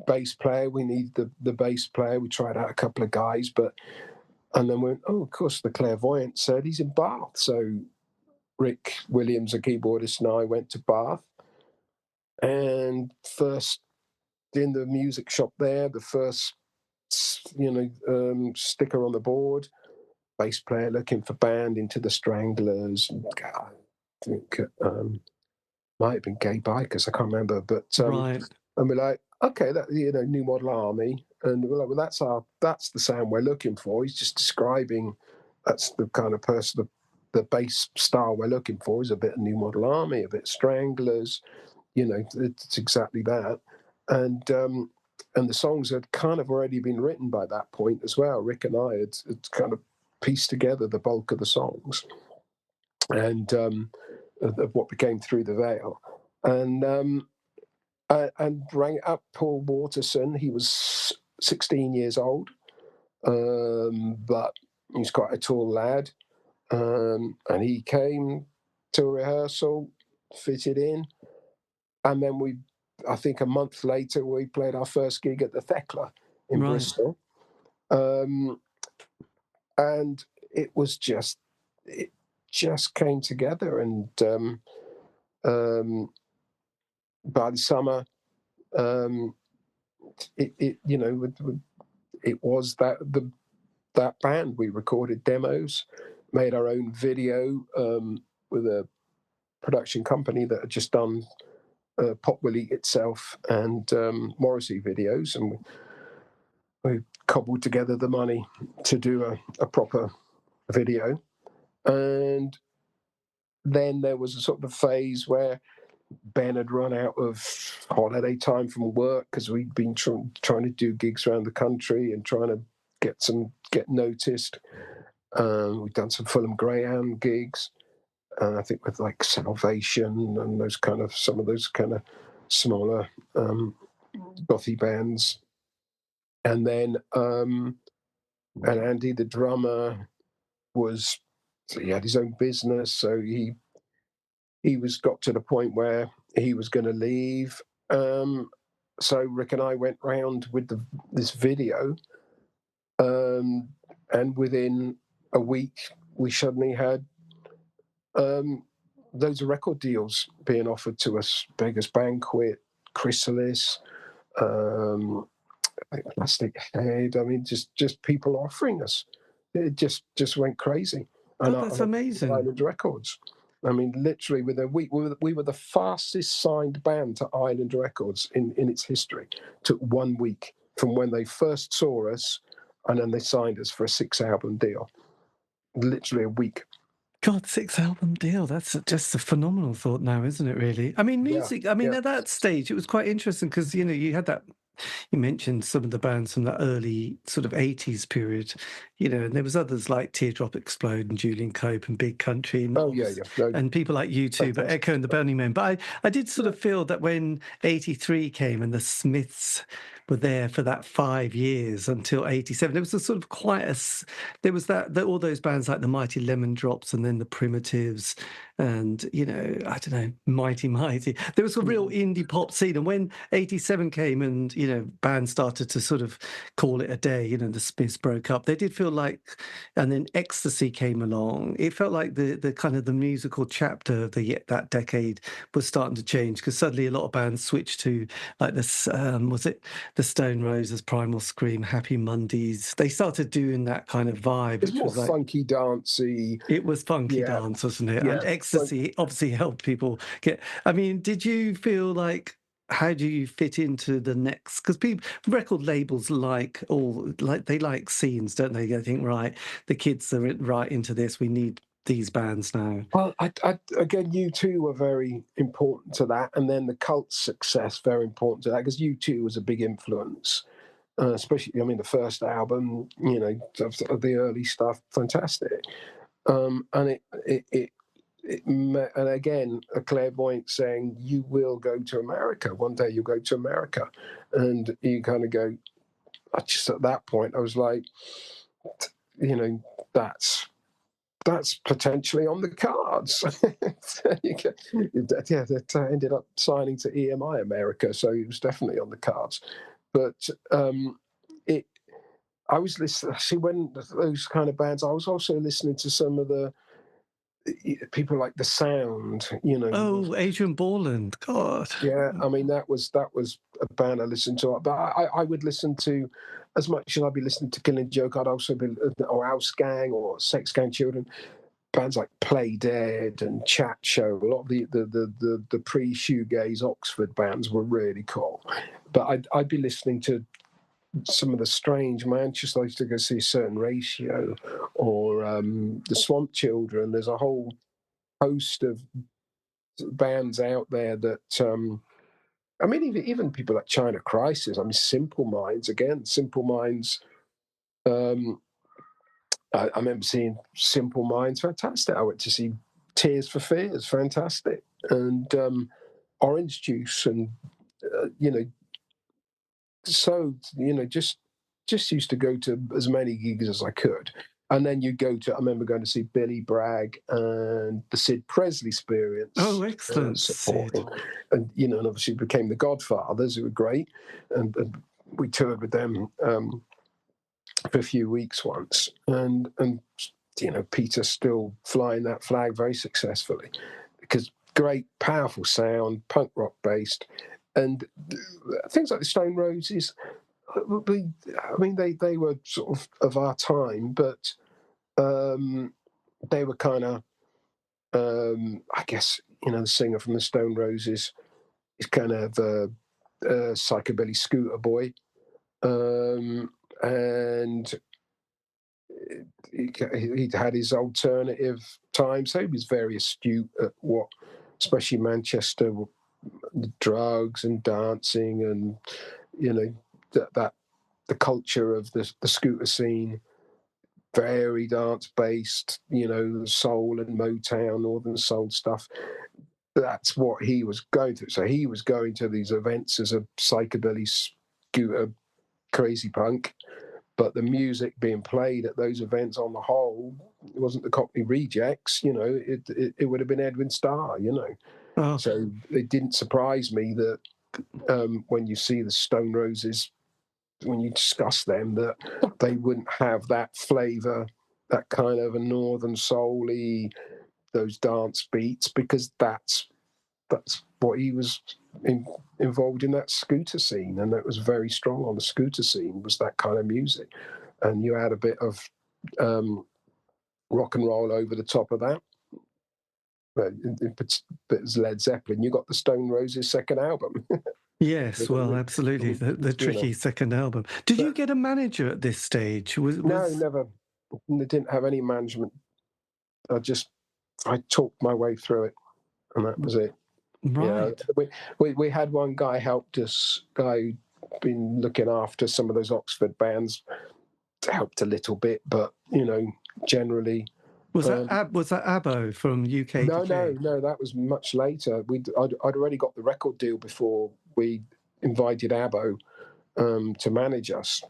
S3: bass player, we need the bass player. We tried out a couple of guys, and then went, oh, of course, the clairvoyant said he's in Bath. So Rick Williams, a keyboardist, and I went to Bath. And first in the music shop there, the first sticker on the board, bass player looking for band, Into the Stranglers. I think might have been Gay Bikers, I can't remember. But
S2: Right.
S3: and we're like, okay, that New Model Army, and we're like, well, that's the sound we're looking for. He's just describing that's the kind of person, the bass style we're looking for is a bit of New Model Army, a bit of Stranglers. It's exactly that. And the songs had kind of already been written by that point as well. Rick and I had kind of pieced together the bulk of the songs and of what became Through the Veil. And rang up Paul Waterson. He was 16 years old, but he's quite a tall lad. And he came to a rehearsal, fitted in. And then I think a month later, we played our first gig at the Thekla in Bristol. And it just came together. And by the summer, it was that band. We recorded demos, made our own video with a production company that had just done Pop Will Eat Itself and Morrissey videos, and we cobbled together the money to do a proper video. And then there was a sort of phase where Ben had run out of holiday time from work because we'd been trying to do gigs around the country and trying to get noticed. We'd done some Fulham Greyhound gigs, I think with like Salvation and some of those kind of smaller gothy bands. And then and Andy, the drummer, he had his own business, so he got to the point where he was going to leave. So Rick and I went round with this video, and within a week, we suddenly had loads of record deals being offered to us. Beggars Banquet, Chrysalis, Plastic Head. I mean, just people offering us. It just went crazy.
S2: Oh, that's amazing.
S3: Island Records. I mean, literally within a week, we were the fastest signed band to Island Records in its history. Took 1 week from when they first saw us, and then they signed us for a 6-album deal. Literally a week.
S2: God, 6-album deal. That's just a phenomenal thought now, isn't it, really? I mean, music, I mean, at that stage, it was quite interesting because, you know, you had that, you mentioned some of the bands from the early sort of 80s period, you know, and there was others like Teardrop Explode and Julian Cope and Big Country and, and people like U2, but Echo and the Burning Man. But I did sort of feel that when 83 came and the Smiths were there for that 5 years until 87, there was a sort of there was all those bands like the Mighty Lemon Drops and then the Primitives and, you know, I don't know, Mighty. There was a real indie pop scene. And when 87 came and, you know, bands started to sort of call it a day, you know, the Smiths broke up, they did feel like, and then Ecstasy came along. It felt like the kind of the musical chapter of that decade was starting to change because suddenly a lot of bands switched to like this, was it the Stone Roses, Primal Scream, Happy Mondays? They started doing that kind of vibe.
S3: It's more was like, funky, dancey.
S2: It was funky dance, wasn't it? Yeah. And Ecstasy obviously helped people get. I mean, did you feel like, how do you fit into the next? Because record labels like scenes, don't they? They think, right, the kids are right into this. We need these bands now.
S3: Well, again, U2 were very important to that, and then the Cult's success very important to that because U2 was a big influence. Especially, I mean, the first album, you know, the early stuff, fantastic. And and again, a clairvoyant saying, "You will go to America one day. You'll go to America," and you kind of go. Just at that point, I was like, you know, that's potentially on the cards. That ended up signing to EMI America, so it was definitely on the cards. But I was listening. See, when those kind of bands, I was also listening to some of the people like The Sound, you know.
S2: Oh, Adrian Borland, God.
S3: Yeah, I mean that was a band I listened to. But I would listen to, as much as I'd be listening to Killing Joke, I'd also be, or House Gang or Sex Gang Children, bands like Play Dead and Chat Show. A lot of the pre-shoegaze Oxford bands were really cool. But I'd be listening to some of the strange Manchester. I used to go see a Certain Ratio or the Swamp Children. There's a whole host of bands out there that I mean, even people like China Crisis. I mean, Simple Minds again. Simple Minds. I remember seeing Simple Minds, fantastic. I went to see Tears for Fears, fantastic, and Orange Juice, and you know, so you know, just used to go to as many gigs as I could. And then you go to, I remember going to see Billy Bragg and the Sid Presley Experience.
S2: Oh, excellent. Sid.
S3: And, you know, and obviously became the Godfathers, who were great. And we toured with them for a few weeks once. And you know, Peter's still flying that flag very successfully because great, powerful sound, punk rock based. And things like the Stone Roses, I mean, they were sort of our time, but they were kind of, I guess, you know, the singer from the Stone Roses is kind of a psychobilly scooter boy, and he'd had his alternative time, so he was very astute at what, especially Manchester, the drugs and dancing, and you know that the culture of the scooter scene. Very dance based, you know, soul and Motown, Northern soul stuff. That's what he was going through. So he was going to these events as a psychobilly scooter crazy punk, but the music being played at those events on the whole, it wasn't the Cockney Rejects, you know, it would have been Edwin Starr, you know. Oh. So it didn't surprise me that when you see the Stone Roses, when you discuss them, that they wouldn't have that flavour that kind of a northern soul-y, those dance beats, because that's what he was involved in, that scooter scene, and that was very strong on the scooter scene, was that kind of music. And you had a bit of rock and roll over the top of that. It's Led Zeppelin. You got the Stone Roses' second album.
S2: Yes, well, absolutely. The tricky second album. Did you get a manager at this stage?
S3: No, never. They didn't have any management. I talked my way through it, and that was it.
S2: Right.
S3: Yeah, we had one guy helped us, guy who'd been looking after some of those Oxford bands, helped a little bit, but generally.
S2: Was that Abbo from UK?
S3: No, that was much later. I'd already got the record deal before we invited Abbo to manage us.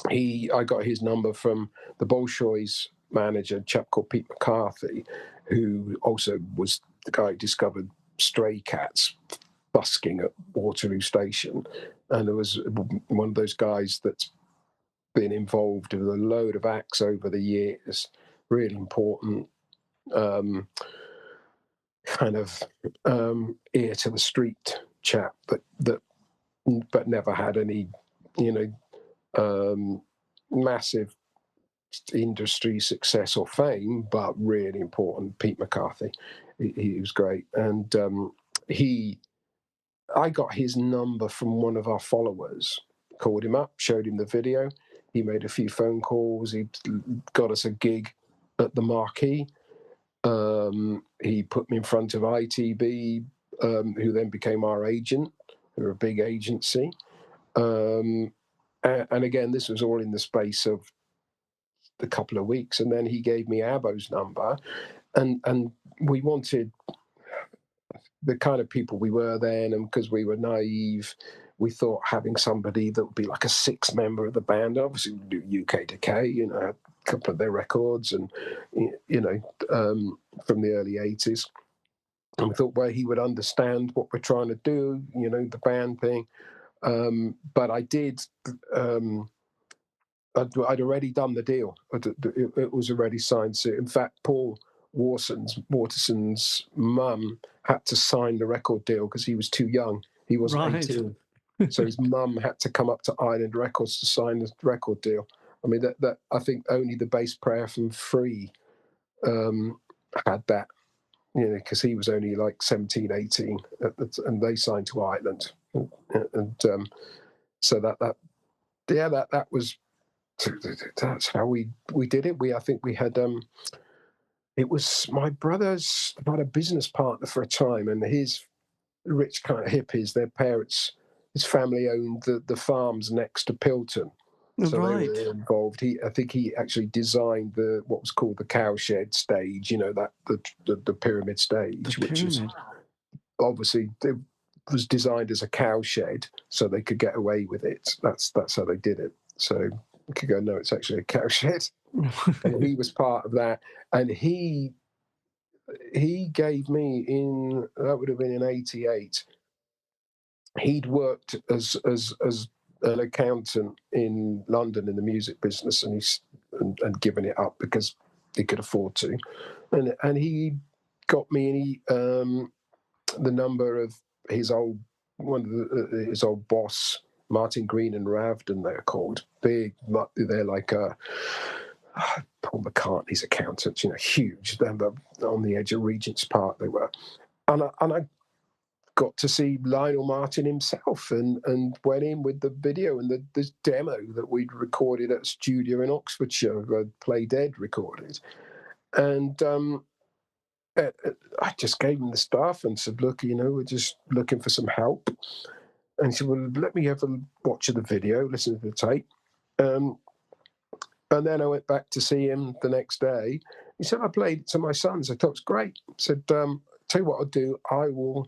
S3: I got his number from the Bolshoi's manager, a chap called Pete McCarthy, who also was the guy who discovered Stray Cats busking at Waterloo Station. And there was one of those guys that's been involved with a load of acts over the years, really important kind of ear to the street chap, but never had any, massive industry success or fame, but really important. Pete McCarthy, he was great, and I got his number from one of our followers. Called him up, showed him the video. He made a few phone calls. He got us a gig at the Marquee. He put me in front of ITB, who then became our agent. They were a big agency. And again, this was all in the space of a couple of weeks. And then he gave me Abbo's number. And we wanted the kind of people we were then, and because we were naive, we thought having somebody that would be like a sixth member of the band, obviously we do UK Decay, a couple of their records, and from the early 80s. And we thought, well, he would understand what we're trying to do, the band thing. But I did. I'd already done the deal. It was already signed. So, in fact, Paul Waterson's mum had to sign the record deal because he was too young. He wasn't 18. So his mum had to come up to Island Records to sign the record deal. I mean, that I think only the bass player from Free had that, because he was only like 17, 18, and they signed to Island. And so that was, that's how we did it. I think we had, it was my brother's about a business partner for a time, and his rich kind of hippies, their parents, his family owned the farms next to Pilton. So they were involved. I think he actually designed what was called the cowshed stage, that the pyramid stage, which was obviously it was designed as a cowshed so they could get away with it. That's how they did it. So you could go, no, it's actually a cowshed. And he was part of that, and he gave me that would have been in '88. He'd worked as an accountant in London in the music business, and given it up because he could afford to, and he got me the number of his old boss, Martin Green and Ravden. They're called big. They're like Paul McCartney's accountants, huge. They're on the edge of Regent's Park. They were, and I got to see Lionel Martin himself, and went in with the video and this demo that we'd recorded at a studio in Oxfordshire, Play Dead recorded. And I just gave him the stuff and said, look, we're just looking for some help. And he said, well, let me have a watch of the video, listen to the tape. And then I went back to see him the next day. He said, I played it to my sons. I thought it was great. I said, tell you what I'll do, I will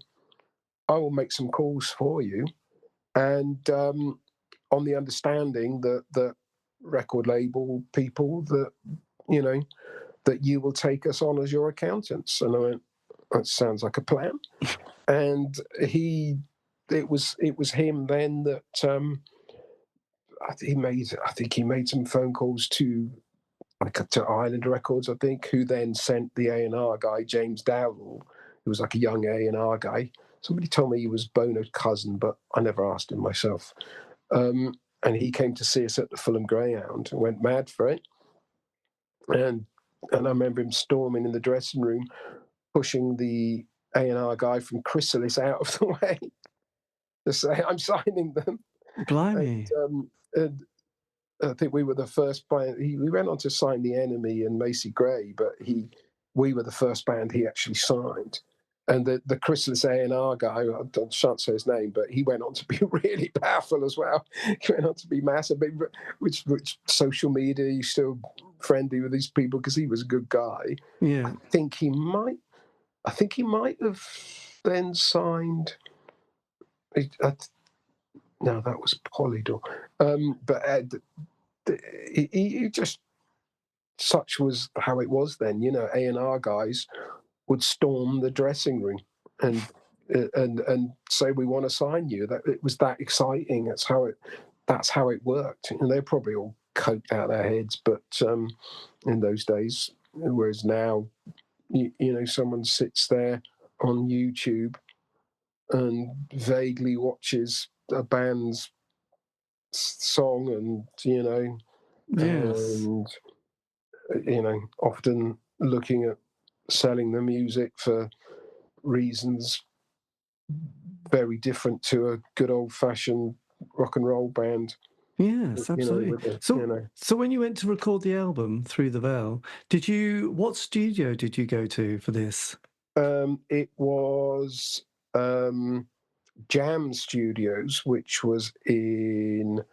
S3: make some calls for you, and on the understanding that the record label people that that you will take us on as your accountants. And I went, that sounds like a plan. And it was him then that I think he made some phone calls to to Island Records, I think, who then sent the A&R guy, James Dowell, who was like a young A&R guy. Somebody told me he was Bono's cousin, but I never asked him myself. And he came to see us at the Fulham Greyhound and went mad for it. And I remember him storming in the dressing room, pushing the A&R guy from Chrysalis out of the way to say, I'm signing them.
S2: Blimey.
S3: And I think we were the first band. We went on to sign The Enemy and Macy Gray, but we were the first band he actually signed. And the Chrysalis A&R guy, I shan't say his name, but he went on to be really powerful as well. He went on to be massive. Which social media, he's still friendly with these people because he was a good guy.
S2: Yeah.
S3: I think he might have then signed. No, that was Polydor. But he just, such was how it was then. You know, A&R guys would storm the dressing room and say, we want to sign you. That it was that exciting. That's how it worked. And they're probably all coked out their heads, but in those days, whereas now, you know, someone sits there on YouTube and vaguely watches a band's song, and
S2: Yes.
S3: often looking at selling the music for reasons very different to a good old-fashioned rock and roll band.
S2: Yes, absolutely. So when you went to record the album Through the Veil, what studio did you go to for this?
S3: It was Jam Studios, which was in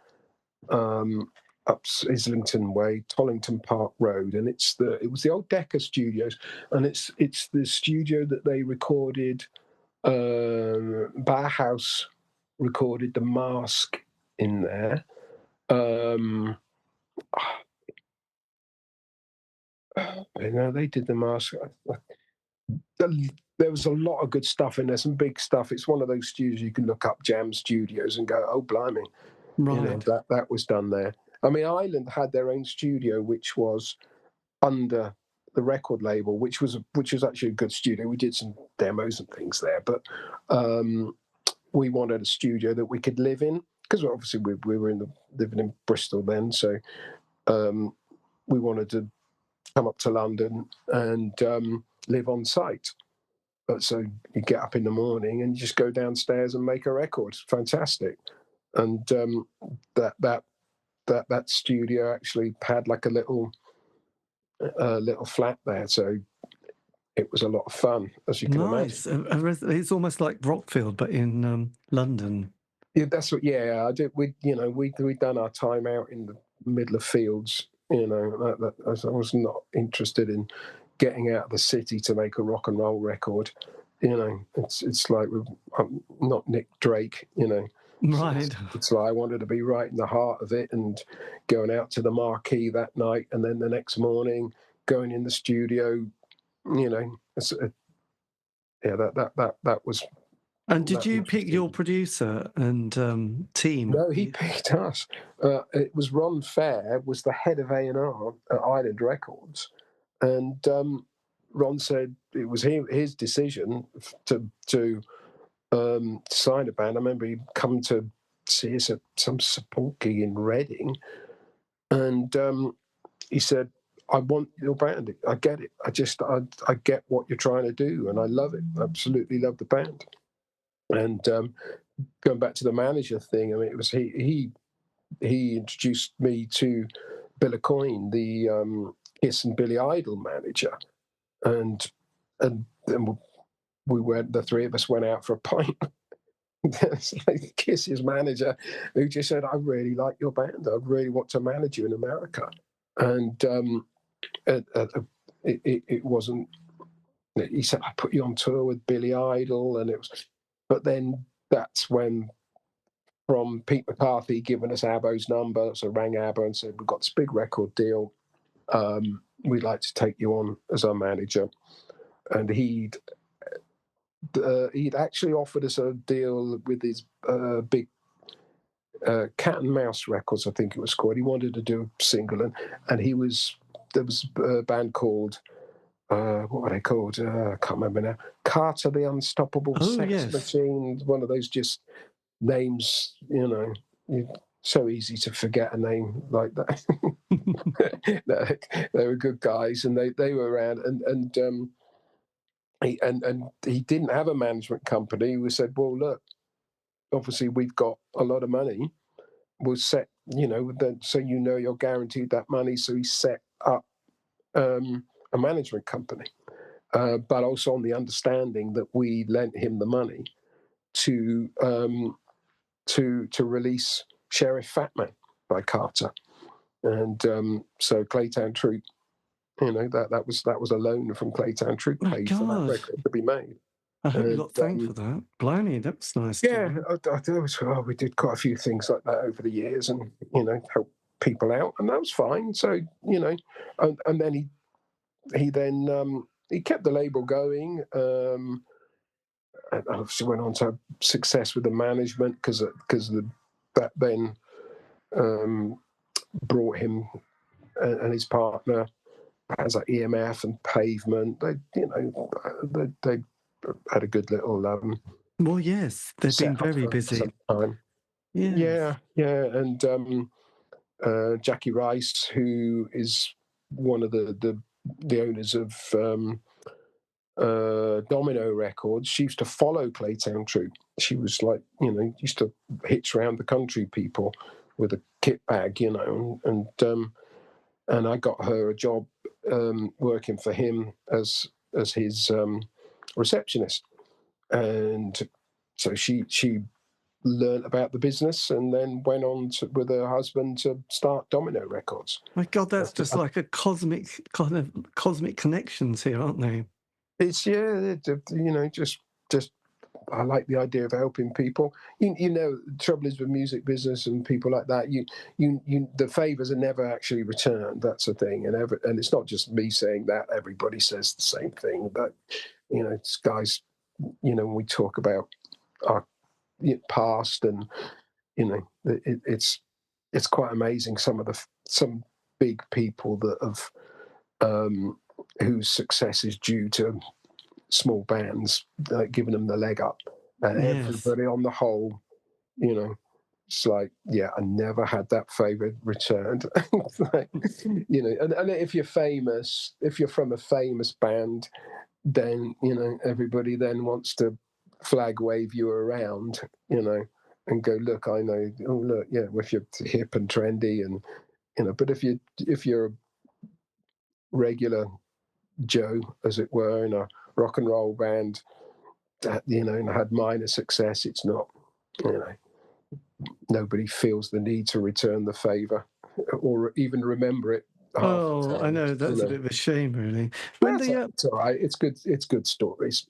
S3: up Islington Way, Tollington Park Road, and it was the old Decca Studios, and it's the studio that they recorded. Bauhaus recorded The Mask in there. They did The Mask. There was a lot of good stuff in there, some big stuff. It's one of those studios you can look up, Jam Studios, and go, oh, blimey.
S2: Right.
S3: That was done there. I mean, Island had their own studio, which was under the record label, which was actually a good studio. We did some demos and things there, but we wanted a studio that we could live in, because obviously we were living in Bristol then, so we wanted to come up to London and live on site. But so you get up in the morning and you just go downstairs and make a record. Fantastic. And that studio actually had like a little flat there, so it was a lot of fun, as you can imagine.
S2: Nice. It's almost like Rockfield, but in London.
S3: Yeah, that's what. Yeah, I did. We'd done our time out in the middle of fields. I was not interested in getting out of the city to make a rock and roll record. It's like I'm not Nick Drake.
S2: Right.
S3: It's like I wanted to be right in the heart of it, and going out to the marquee that night, and then the next morning going in the studio. That was.
S2: And did you pick your producer and team?
S3: No, he picked us. It was Ron Fair, was the head of A&R at Island Records, and Ron said it was his decision to sign a band. I remember he'd come to see us at some support gig in Reading, and he said, I want your band. I get it. I get what you're trying to do, and I love it. I absolutely love the band. And going back to the manager thing, I mean, it was he introduced me to Bill Aucoin, the Kiss and Billy Idol manager, and we went. The three of us went out for a pint. It's like Kiss's manager, who just said, "I really like your band. I really want to manage you in America." And it wasn't. He said, "I put you on tour with Billy Idol," and it was. But then that's when, from Pete McCarthy giving us Abbo's number, so rang Abbo and said, "We've got this big record deal. We'd like to take you on as our manager." And he'd actually offered us a deal with his big Cat and Mouse Records, I think it was called. He wanted to do a single, and he was a band called what were they called? I can't remember now. Carter the Unstoppable Sex
S2: yes.
S3: Machine. One of those just names, so easy to forget a name like that. They were good guys, and they were around, and he didn't have a management company. We said, well, look, obviously we've got a lot of money. We'll set, so you're guaranteed that money. So he set up a management company, but also on the understanding that we lent him the money to release Sheriff Fatman by Carter, and so Claytown Troupe, that was a loan from Claytown Troupe paid for that record to be made.
S2: I hope you got thanked for that. Blimey, that was nice.
S3: Yeah, we did quite a few things like that over the years, and helped people out, and that was fine. So and then he kept the label going. And obviously went on to have success with the management because that then brought him and his partner as like EMF and Pavement. They had a good little.
S2: Well, yes, they've been very busy.
S3: Some time.
S2: Yes.
S3: Yeah, and Jackie Rice, who is one of the owners of Domino Records, she used to follow Claytown Troupe. She was like, used to hitch around the country people with a kit bag, and I got her a job working for him as his receptionist, and so she learned about the business and then went on with her husband to start Domino Records.
S2: My God, that's just like a cosmic connections here, aren't they?
S3: It's just I like the idea of helping people. The trouble is with music business and people like that. You the favors are never actually returned. That's the thing, and it's not just me saying that. Everybody says the same thing. But it's guys, when we talk about our past, and it's quite amazing. Some big people that have whose success is due to small bands giving them the leg up, and everybody on the whole, it's like, I never had that favor returned. And if you're famous, if you're from a famous band, then everybody then wants to flag wave you around, and go, look, I know, oh look, if you're hip and trendy, and but if you're a regular Joe, as it were, in a rock and roll band that and had minor success, it's not, nobody feels the need to return the favor or even remember it.
S2: I know, that's a bit of a shame, really.
S3: It's all right. It's good stories.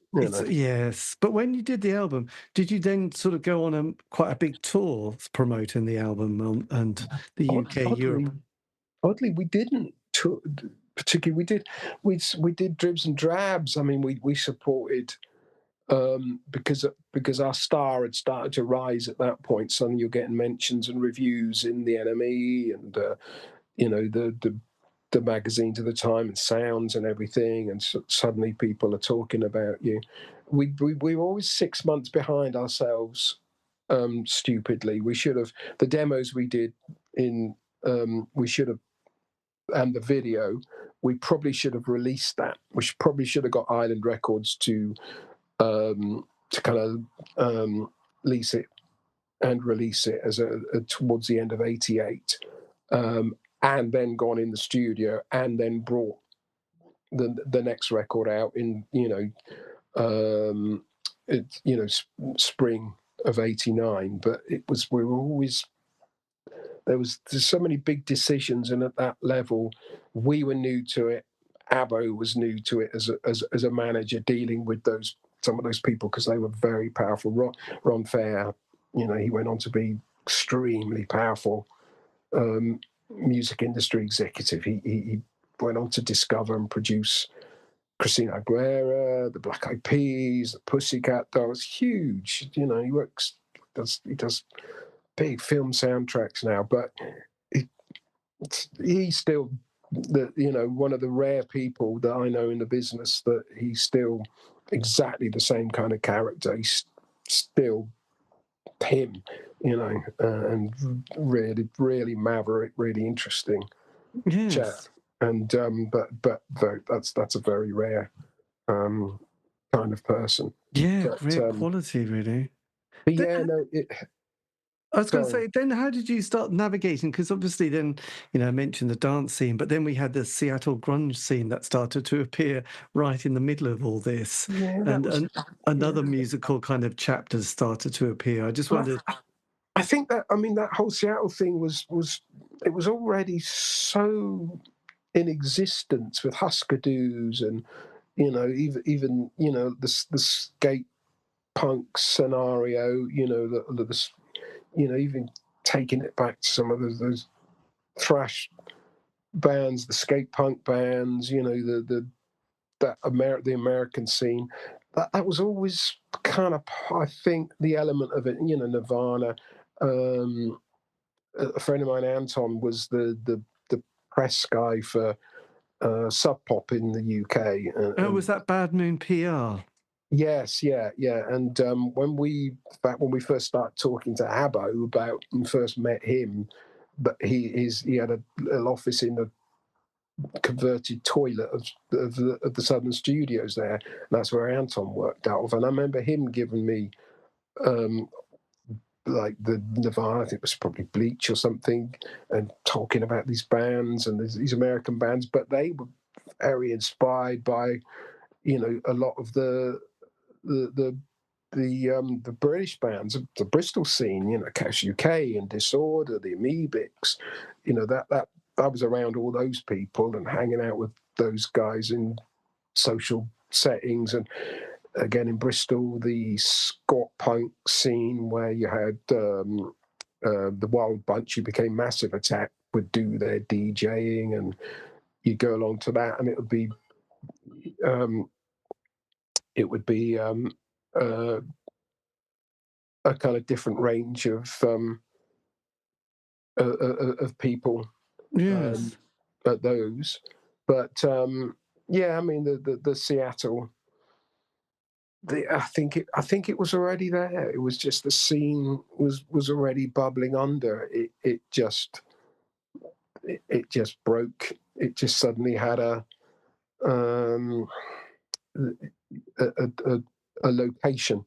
S2: Yes, but when you did the album, did you then sort of go on quite a big tour promoting the album and the UK, Europe?
S3: Oddly, we didn't particularly. We did dribs and drabs. I mean, we supported because our star had started to rise at that point. Suddenly, you're getting mentions and reviews in the NME and the magazines of the time and Sounds and everything, and suddenly people are talking about you. We were always 6 months behind ourselves. Stupidly, we should have the demos we did in. We should have. And the video, we probably should have released that. We probably should have got Island Records to kind of lease it and release it as towards the end of '88, and then gone in the studio and then brought the next record out in spring of '89. But there's so many big decisions, and at that level, we were new to it. Abbo was new to it as a manager, dealing with some of those people because they were very powerful. Ron Fair, he went on to be extremely powerful music industry executive. He went on to discover and produce Christina Aguilera, the Black Eyed Peas, the Pussycat Dolls. Huge, he does big film soundtracks now, but he still one of the rare people that I know in the business that he's still exactly the same kind of character. He's still him, and really, really maverick, really interesting chap.
S2: Yes.
S3: And but that's a very rare kind of person.
S2: Yeah,
S3: But,
S2: rare quality, really.
S3: but yeah, no.
S2: I was going to
S3: Sorry.
S2: say, then how did you start navigating? Because obviously then, I mentioned the dance scene, but then we had the Seattle grunge scene that started to appear right in the middle of all this.
S3: Yeah,
S2: And another musical kind of chapters started to appear. I just wondered.
S3: I think that whole Seattle thing was already so in existence with Husker Do's and even the skate punk scenario, even taking it back to some of those thrash bands, the skate punk bands, the American scene. That was always kind of, I think, the element of it. Nirvana. A friend of mine, Anton, was the press guy for Sub Pop in the UK.
S2: Was that Bad Moon PR?
S3: Yes, yeah. And when we first started talking to Abbo about and first met him, but he had a little office in the converted toilet of the Southern Studios there. And that's where Anton worked out of. And I remember him giving me like the Nirvana, I think it was probably Bleach or something, and talking about these bands and these American bands, but they were very inspired by a lot of the British bands, the Bristol scene, Cash UK and Disorder, the Amoebics, that I was around all those people and hanging out with those guys in social settings. And again in Bristol, the Scott punk scene where you had the Wild Bunch, who became Massive Attack, would do their DJing, and you go along to that, and it would be a kind of different range of people.
S2: Yes.
S3: At those, but the Seattle. I think it was already there. It was just the scene was already bubbling under. It just broke. It just suddenly had a location.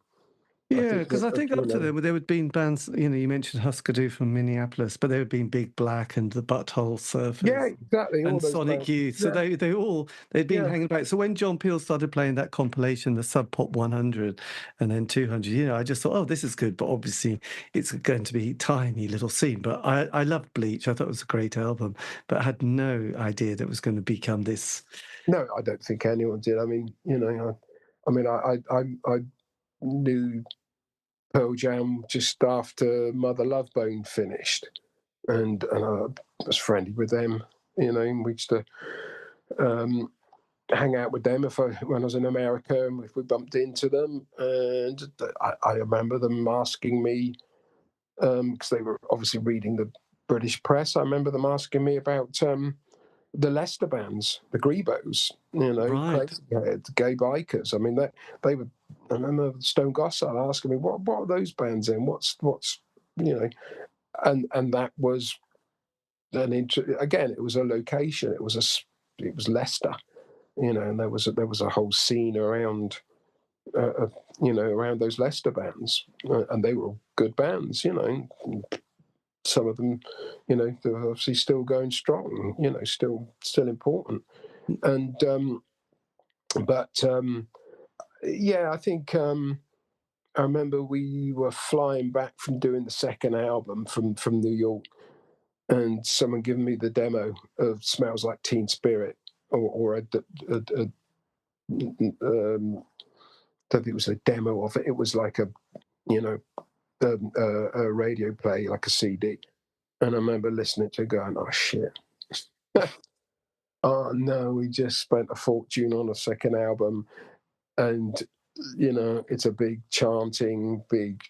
S2: Yeah, because I think up to them, there had been bands, you mentioned Husker Du from Minneapolis, but there had been Big Black and the Butthole Surfers.
S3: Yeah, exactly.
S2: And Sonic Youth. So they'd been hanging about. So when John Peel started playing that compilation, the Sub Pop 100 and then 200, I just thought, oh, this is good. But obviously it's going to be a tiny little scene. But I loved Bleach. I thought it was a great album, but I had no idea that it was going to become this.
S3: No, I don't think anyone did. I mean, I knew Pearl Jam just after Mother Love Bone finished, and I was friendly with them. We used to hang out with them when I was in America, and if we bumped into them. And I remember them asking me, because they were obviously reading the British press. I remember them asking me about the Leicester bands, the Grebos,
S2: Right.
S3: Crazy Head, Gay Bikers. I mean, they would. I remember Stone Gossard asking me, "What are those bands in? What's and that was again. It was a location. It was Leicester, and there was a whole scene around. Around those Leicester bands, and they were all good bands. Some of them, they're obviously still going strong. Still important. And I think I remember we were flying back from doing the second album from New York, and someone giving me the demo of "Smells Like Teen Spirit," or I think it was a demo of it. It was like a radio play, like a CD. And I remember listening to it going, "Oh shit." Oh no, we just spent a fortune on a second album, and it's a big chanting, big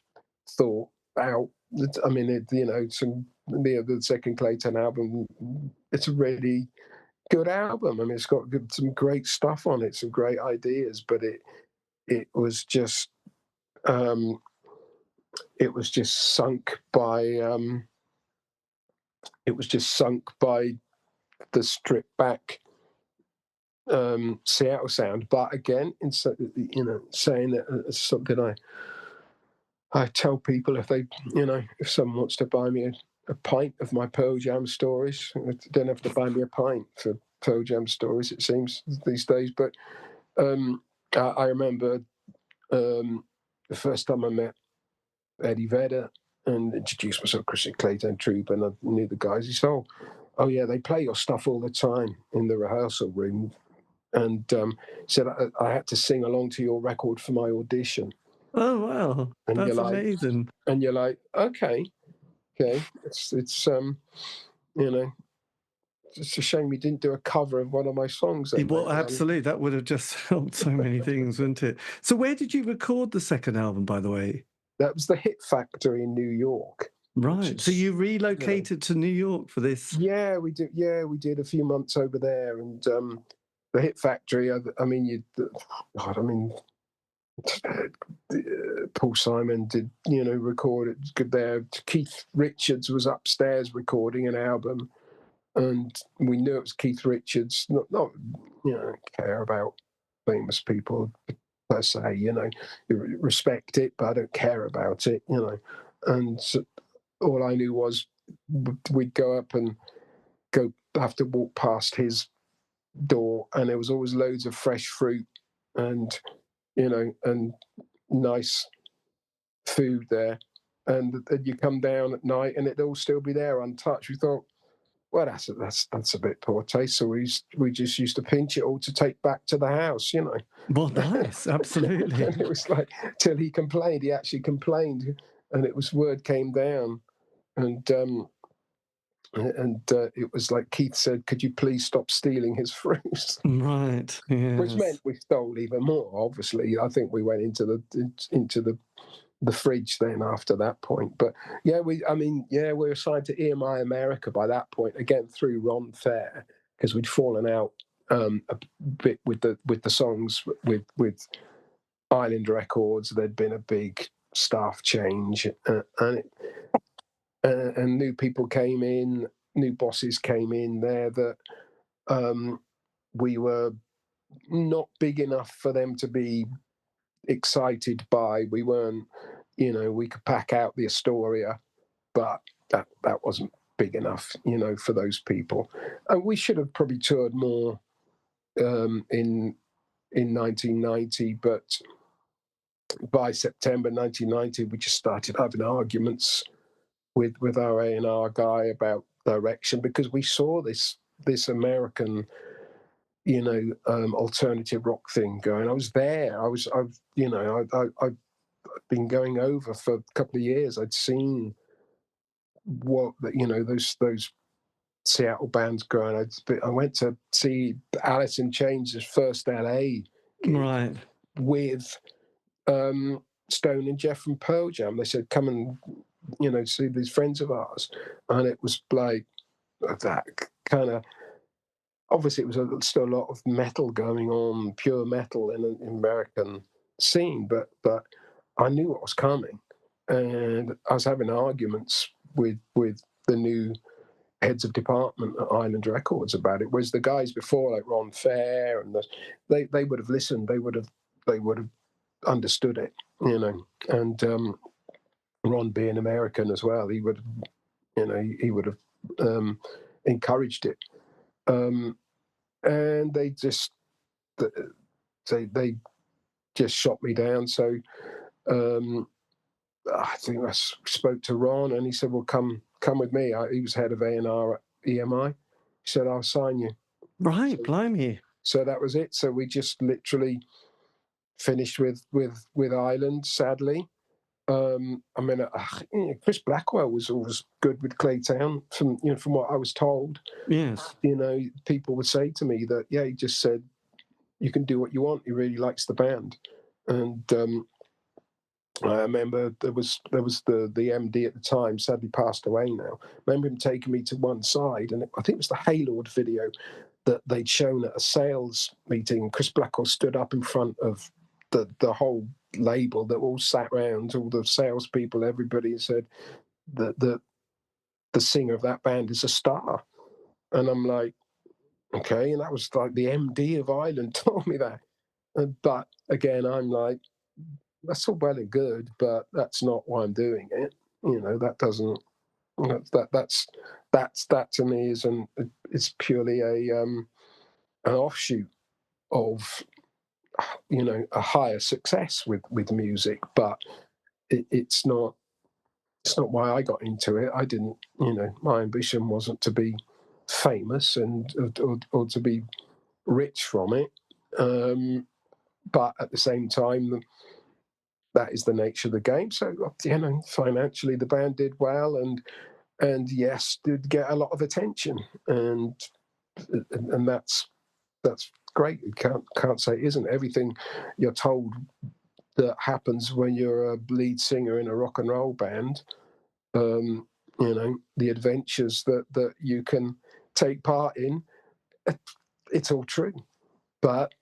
S3: thought out. The second Clayton album, it's really good album. I mean, it's got some great stuff on it, some great ideas, but it was just sunk by the stripped back Seattle sound. But again, saying that it's something I tell people, if someone wants to buy me a pint of my Pearl Jam stories, they don't have to buy me a pint for Pearl Jam stories, it seems, these days. But I remember the first time I met Eddie Vedder and introduced myself, Christian Claytown Troupe, and I knew the guys. He said, oh yeah, they play your stuff all the time in the rehearsal room. And said I had to sing along to your record for my audition.
S2: Oh wow,
S3: and
S2: that's amazing.
S3: And you're like, okay, it's it's a shame you didn't do a cover of one of my songs. Then,
S2: well, absolutely, that would have just helped so many things, wouldn't it? So where did you record the second album, by the way?
S3: That was the Hit Factory in New York.
S2: Right. So you relocated to New York for this?
S3: Yeah, we did. Yeah, we did a few months over there, and the Hit Factory. Paul Simon did, record it good there. Keith Richards was upstairs recording an album, and we knew it was Keith Richards. Not care about famous people per se, you respect it, but I don't care about it, And so all I knew was we'd go up and have to walk past his door, and there was always loads of fresh fruit and and nice food there, and you come down at night and it'd all still be there untouched. We thought, well, that's a bit poor taste, so we just used to pinch it all to take back to the house,
S2: Well, nice, absolutely.
S3: And it was like, till he complained. He actually complained, and word came down, and it was like Keith said, could you please stop stealing his fruit?
S2: Right. Yes.
S3: Which meant we stole even more, obviously. I think we went into the fridge then after that point. But yeah, we were assigned to EMI America by that point, again through Ron Fair, because we'd fallen out a bit with the songs with Island Records. There'd been a big staff change, and new people came in, new bosses came in there that we were not big enough for them to be excited by. We weren't, we could pack out the Astoria, but that wasn't big enough, for those people. And we should have probably toured more in 1990, but by September 1990, we just started having arguments with our A&R guy about direction, because we saw this American alternative rock thing going. I was there. I've been going over for a couple of years. I'd seen what those Seattle bands growing. I went to see Alice in Chains' first LA gig,
S2: right,
S3: with Stone and Jeff from Pearl Jam. They said, come and see these friends of ours, and it was like that kind of. Obviously, it was still a lot of metal going on, pure metal in an American scene, but I knew what was coming, and I was having arguments with the new heads of department at Island Records about it. Whereas the guys before, like Ron Fair, and they would have listened, they would have understood it, And Ron, being American as well, he would have encouraged it. And they just shot me down. So I think I spoke to Ron, and he said, well, come with me. He was head of A&R at EMI. He said, I'll sign you.
S2: Right, blimey.
S3: So that was it. So we just literally finished with Island, sadly. Chris Blackwell was always good with Claytown, from what I was told.
S2: Yes.
S3: People would say to me that, he just said, you can do what you want. He really likes the band. And I remember there was the MD at the time, sadly passed away now. I remember him taking me to one side, and I think it was the Haylord video. that they'd shown at a sales meeting. Chris Blackwell stood up in front of the whole label that all sat around, all the salespeople, everybody, and said that the singer of that band is a star. And I'm like, okay. And that was like the MD of Island told me that. But again, I'm like, that's all well and good, but that's not why I'm doing it. That doesn't. That to me is purely an offshoot of a higher success with music, but it's not why I got into it. I didn't, my ambition wasn't to be famous and or to be rich from it. But at the same time, that is the nature of the game. So, financially, the band did well, and yes, did get a lot of attention, and that's great. You can't say it isn't. Everything you're told that happens when you're a lead singer in a rock and roll band, the adventures that you can take part in, it's all true. But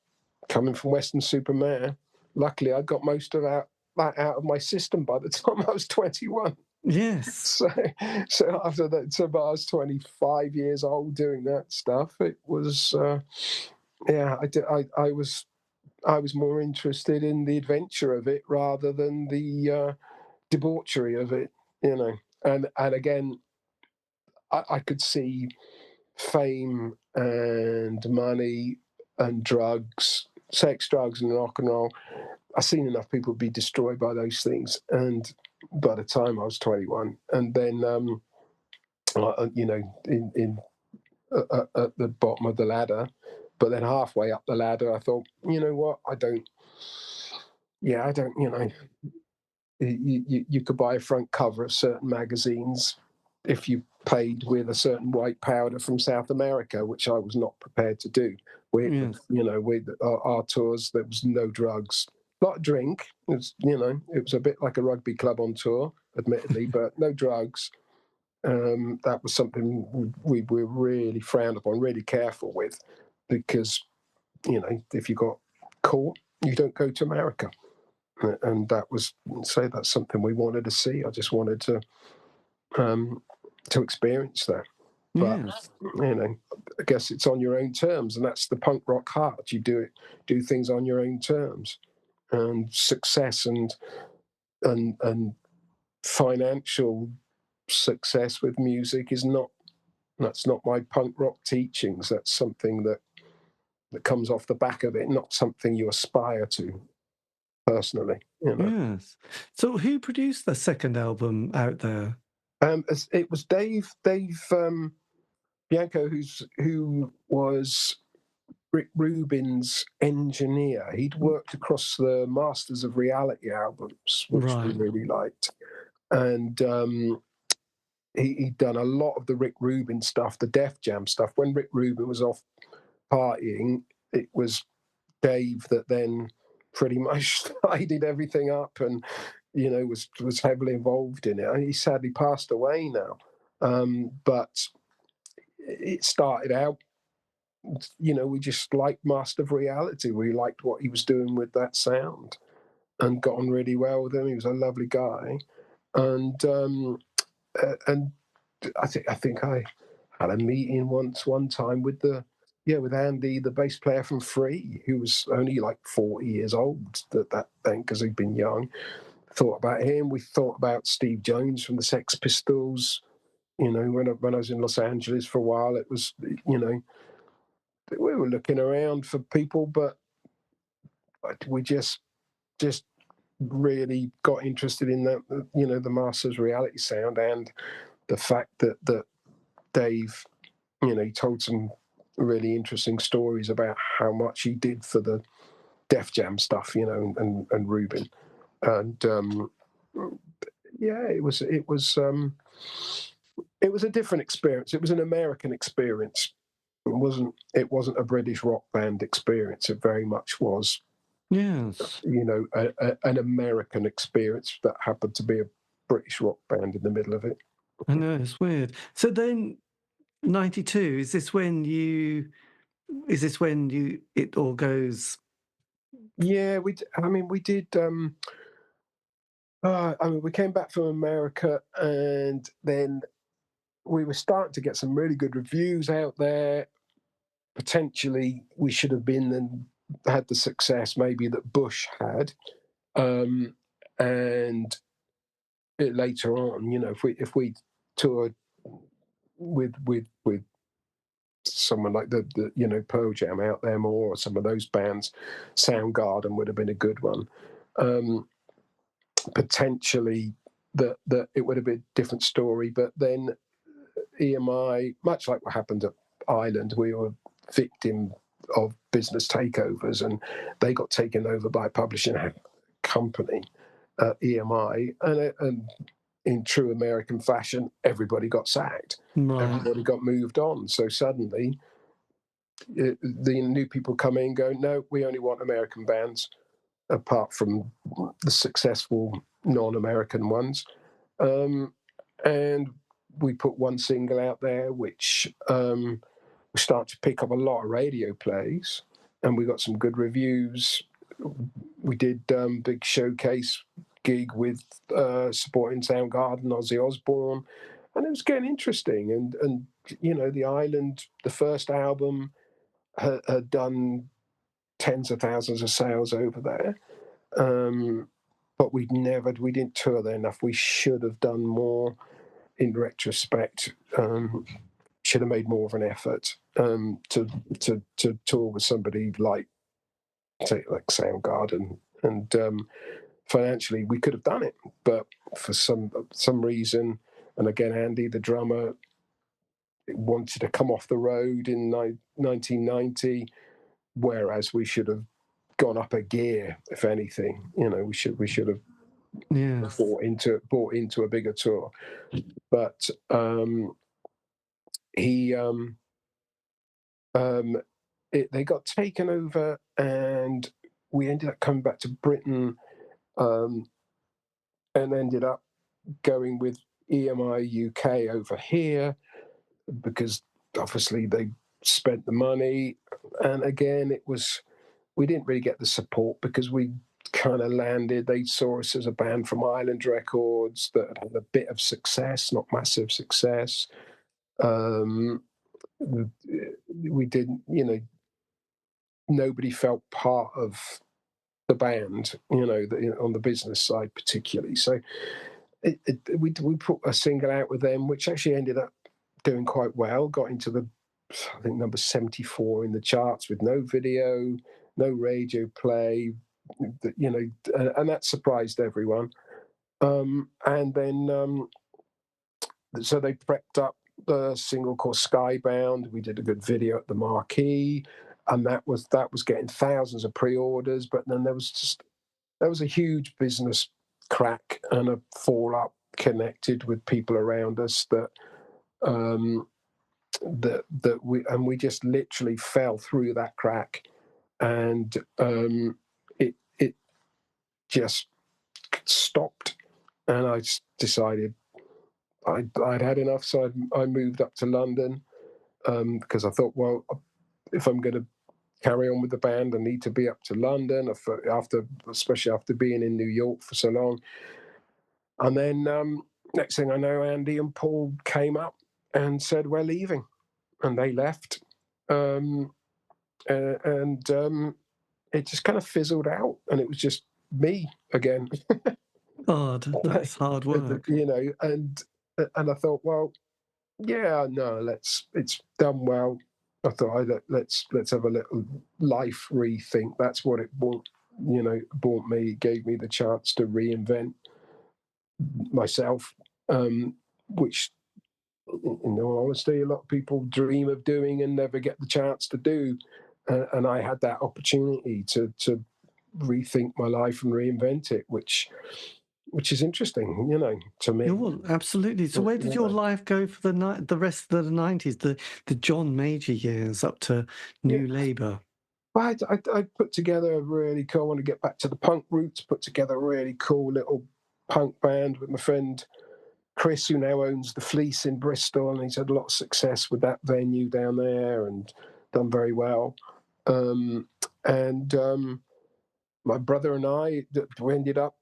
S3: coming from Weston-super-Mare, luckily I got most of that out of my system by the time I was 21.
S2: Yes.
S3: So after that, so I was 25 years old doing that stuff. It was, I was more interested in the adventure of it rather than the debauchery of it, And again, I could see fame and money and drugs, sex, drugs, and rock and roll. I've seen enough people be destroyed by those things, and by the time I was 21, and then at the bottom of the ladder, but then halfway up the ladder, I thought, you know what, I don't. You could buy a front cover of certain magazines if you paid with a certain white powder from South America, which I was not prepared to do. With our tours, there was no drugs, a lot of drink. It was a bit like a rugby club on tour, admittedly, but no drugs. That was something we were really frowned upon, really careful with, because if you got caught, you don't go to America. And that's something we wanted to see. I just wanted to experience that. But
S2: Yes.
S3: I guess it's on your own terms, and that's the punk rock heart. You do things on your own terms, and success and financial success with music that's not my punk rock teachings. That's something that comes off the back of it, not something you aspire to personally.
S2: Yes. So who produced the second album out there?
S3: It was Dave Bianco, who was Rick Rubin's engineer. He'd worked across the Masters of Reality albums, which we really liked, and he'd done a lot of the Rick Rubin stuff, the Def Jam stuff. When Rick Rubin was off partying, it was Dave that then pretty much tidied everything up and was heavily involved in it. And he sadly passed away now, but it started out, we just liked Master of Reality. We liked what he was doing with that sound and got on really well with him. He was a lovely guy, and I think I had a meeting one time with Andy, the bass player from Free, who was only like 40 years old that then, because he'd been young. Thought about him. We thought about Steve Jones from the Sex Pistols. When I was in Los Angeles for a while, it was, we were looking around for people, but we just really got interested in that, the Masters Reality sound, and the fact that Dave, he told some really interesting stories about how much he did for the Def Jam stuff, and Rubin, and it was a different experience. It was an American experience. It wasn't a British rock band experience. It very much was,
S2: yes,
S3: an American experience that happened to be a British rock band in the middle of it.
S2: I know, it's weird. So then, 92, is this when you is this when it all goes?
S3: Yeah, we did. We came back from America, and then we were starting to get some really good reviews out there. Potentially, we should have been and had the success maybe that Bush had. And later on, if we toured with someone like the Pearl Jam out there more, or some of those bands, Soundgarden would have been a good one. Potentially, that it would have been a different story. But then EMI, much like what happened at Island, we were victim of business takeovers, and they got taken over by a publishing company, EMI, and in true American fashion, everybody got sacked.
S2: Right.
S3: Everybody got moved on. So suddenly, the new people come in and go, no, we only want American bands, apart from the successful non-American ones. And we put one single out there, which we started to pick up a lot of radio plays, and we got some good reviews. We did big showcase gig with supporting Soundgarden, Ozzy Osbourne, and it was getting interesting. And the Island, the first album, had done tens of thousands of sales over there. But we didn't tour there enough. We should have done more. In retrospect, should have made more of an effort to tour with somebody like Soundgarden, and financially we could have done it, but for some reason, and again, Andy, the drummer, wanted to come off the road in 1990, whereas we should have gone up a gear. If anything, we should have bought into a bigger tour. But they got taken over, and we ended up coming back to Britain, and ended up going with EMI UK over here, because obviously they spent the money. And again, we didn't really get the support, because we kind of landed, they saw us as a band from Island Records that had a bit of success, not massive success. We didn't, nobody felt part of the band, on the business side particularly. So we put a single out with them, which actually ended up doing quite well, got into I think number 74 in the charts, with no video, no radio play, and that surprised everyone. And then, so they prepped up the single called Skybound. We did a good video at the Marquee, and that was getting thousands of pre-orders. But then there was a huge business crack and a fall-up connected with people around us we just literally fell through that crack, and it just stopped. And I decided I'd had enough, so I moved up to London, because I thought, well, if I'm going to carry on with the band, I need to be up to London, especially after being in New York for so long. And then next thing I know, Andy and Paul came up and said, we're leaving. And they left. And it just kind of fizzled out, and it was just me again.
S2: God, that's hard work.
S3: And I thought, well, yeah, no, it's done well. I thought, let's have a little life rethink. That's what it brought me. It gave me the chance to reinvent myself, which, in all honesty, a lot of people dream of doing and never get the chance to do. And I had that opportunity to rethink my life and reinvent it, which is interesting, to me.
S2: Well, absolutely. So where did your life go for the rest of the 90s, the John Major years up to New Labour?
S3: I put together a really cool, I want to get back to the punk roots, put together a really cool little punk band with my friend Chris, who now owns the Fleece in Bristol, and he's had a lot of success with that venue down there. And done very well. My brother and I we ended up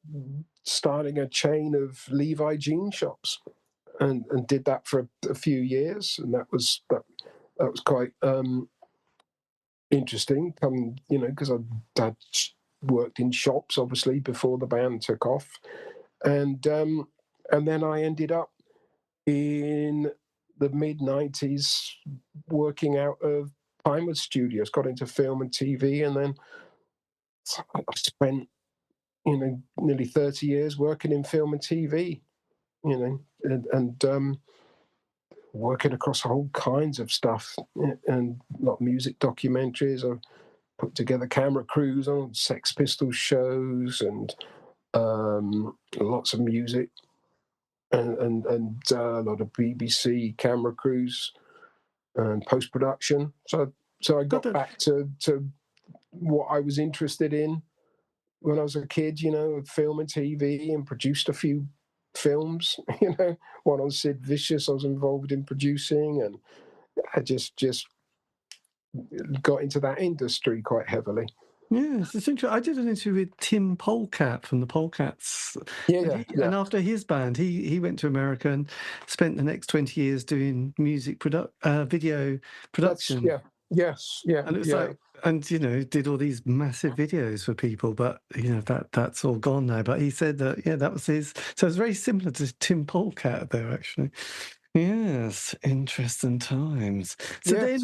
S3: starting a chain of Levi jean shops, and did that for a few years, and that was quite interesting. Because I'd worked in shops obviously before the band took off, and then I ended up in the mid-90s working out of Pinewood Studios, got into film and TV, and then I spent nearly 30 years working in film and TV, and working across all kinds of stuff, and a lot of music documentaries. I put together camera crews on Sex Pistols shows, and lots of music, and a lot of BBC camera crews and post-production. So I got back to what I was interested in when I was a kid, film and TV, and produced a few films, one on Sid Vicious I was involved in producing, and I just got into that industry quite heavily.
S2: Yes, it's interesting. I did an interview with Tim Polecat from the Polecats.
S3: Yeah.
S2: And after his band, he went to America and spent the next 20 years doing video production.
S3: Yes.
S2: And it's like, and did all these massive videos for people, but that's all gone now. But he said that that was his. So it's very similar to Tim Polecat there, actually. Yes, interesting times. So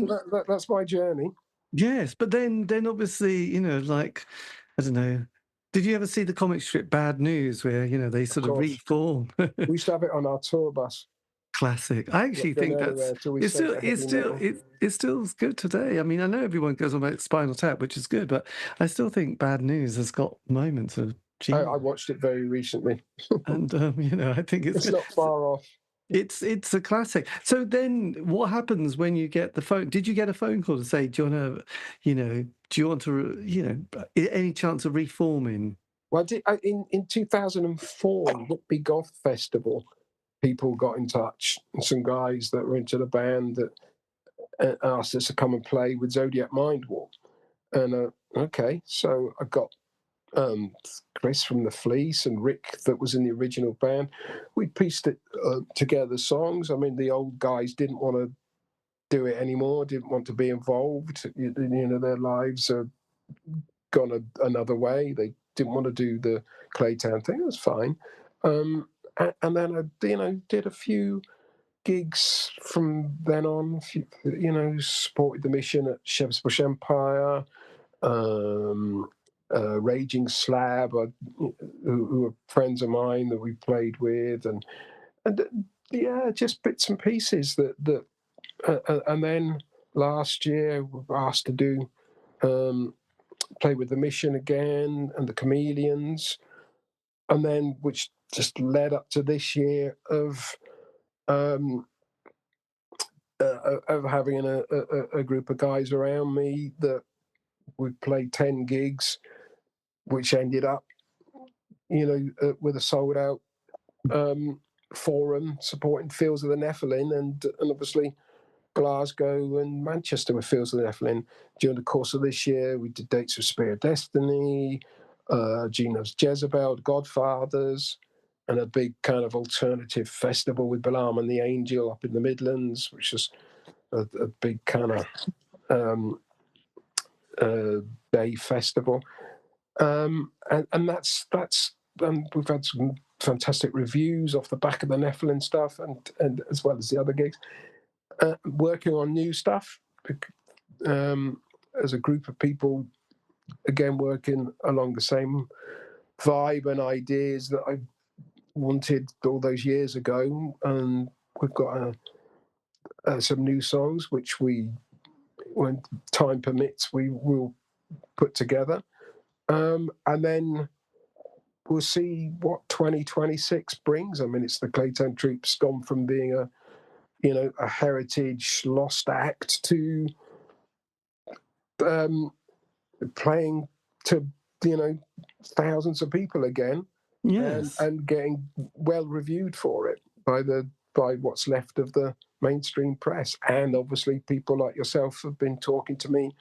S3: that's my journey.
S2: Yes, but then obviously, like, I don't know. Did you ever see the comic strip Bad News, where they sort of reform?
S3: We used to have it on our tour bus.
S2: Classic. I actually think it's still good today. I mean, I know everyone goes on about Spinal Tap, which is good, but I still think Bad News has got moments of genius.
S3: I watched it very recently,
S2: and I think it's
S3: not far off.
S2: It's a classic. So then, what happens when you get the phone? Did you get a phone call to say, do you want to, any chance of reforming?
S3: Well, in 2004, Whitby Goth Festival, people got in touch, and some guys that were into the band that asked us to come and play with Zodiac Mindwarp. And okay, so I got Chris from the Fleece and Rick that was in the original band. We pieced it together songs. I mean, the old guys didn't want to do it anymore, didn't want to be involved. Their lives are gone another way. They didn't want to do the Claytown thing. It was fine. And then I did a few gigs from then on. Supported the mission at Shepherd's Bush Empire. Raging Slab, who are friends of mine that we played with, and just bits and pieces that and then last year we were asked to do play with the Mission again and the Chameleons, and then which just led up to this year of having a group of guys around me that we played 10 gigs, which ended up, with a sold out forum supporting Fields of the Nephilim, and obviously Glasgow and Manchester with Fields of the Nephilim. During the course of this year, we did dates with Spear of Destiny, Geno's Jezebel, Godfathers, and a big kind of alternative festival with Balaam and the Angel up in the Midlands, which is a big kind of day festival. And that's we've had some fantastic reviews off the back of the Nephilim stuff, and as well as the other gigs. Working on new stuff as a group of people, again working along the same vibe and ideas that I wanted all those years ago. And we've got some new songs which when time permits, we will put together. And then we'll see what 2026 brings. I mean, it's the Claytown Troupe's gone from being a heritage lost act to playing to thousands of people again.
S2: Yes.
S3: And getting well reviewed for it by what's left of the mainstream press. And obviously people like yourself have been talking to me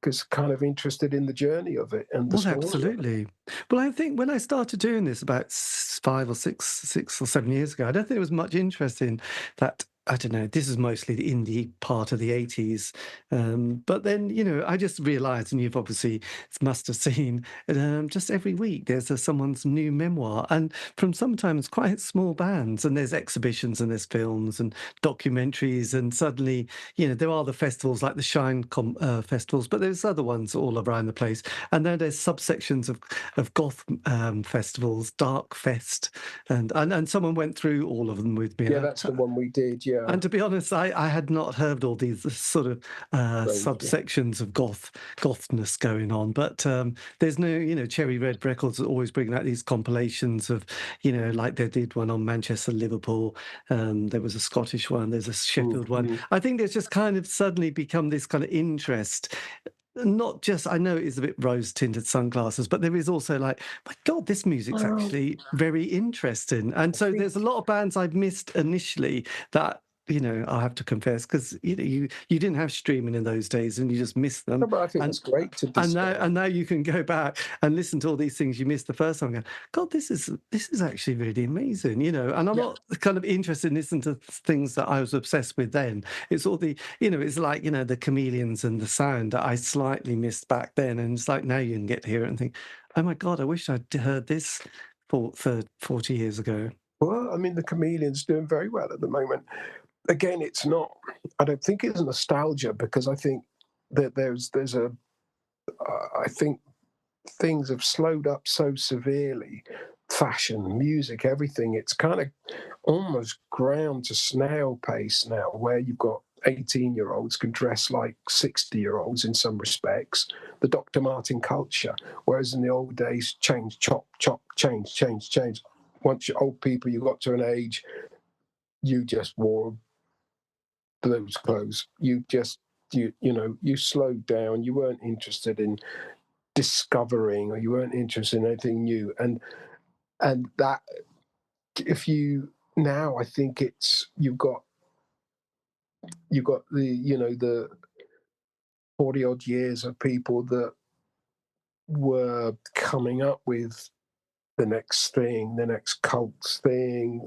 S3: because kind of interested in the journey of it and the
S2: Well,
S3: story of it.
S2: absolutely. Well, I think when I started doing this about 6 or 7 years ago, I don't think there was much interest in that. I don't know, this is mostly the indie part of the 80s. But then, I just realised, and you've obviously must have seen, just every week there's someone's new memoir. And from sometimes quite small bands, and there's exhibitions and there's films and documentaries. And suddenly, there are the festivals like the Shine festivals, but there's other ones all around the place. And then there's subsections of goth festivals, Dark Fest, and someone went through all of them with me.
S3: Yeah, that's the one we did, yeah.
S2: And to be honest, I had not heard all these sort of subsections of gothness going on. But there's no, Cherry Red Records are always bringing out these compilations of, like they did one on Manchester, Liverpool. There was a Scottish one. There's a Sheffield one. I think there's just kind of suddenly become this kind of interest. Not just, I know it's a bit rose-tinted sunglasses, but there is also like, my God, this music's actually very interesting. And so there's a lot of bands I've missed initially that, I'll have to confess, because you didn't have streaming in those days and you just missed them.
S3: No, but I think it's great to discover.
S2: And now you can go back and listen to all these things you missed the first time. And go, God, this is actually really amazing, And I'm not kind of interested in listening to things that I was obsessed with then. It's all the, it's like, the Chameleons and the sound that I slightly missed back then. And it's like now you can get to hear it and think, oh my God, I wish I'd heard this 40 years ago.
S3: Well, I mean, the Chameleons doing very well at the moment. Again, it's not, I don't think it's nostalgia, because I think that I think things have slowed up so severely. Fashion, music, everything. It's kind of almost ground to snail pace now, where you've got 18-year-olds can dress like 60-year-olds in some respects. The Dr. Martin culture, whereas in the old days, change, chop, chop, change, change, change. Once you're old people, you got to an age, you just wore those clothes. You slowed down. You weren't interested in discovering, or you weren't interested in anything new. And that, if you now, I think it's you've got the 40 odd years of people that were coming up with the next thing, the next cult thing,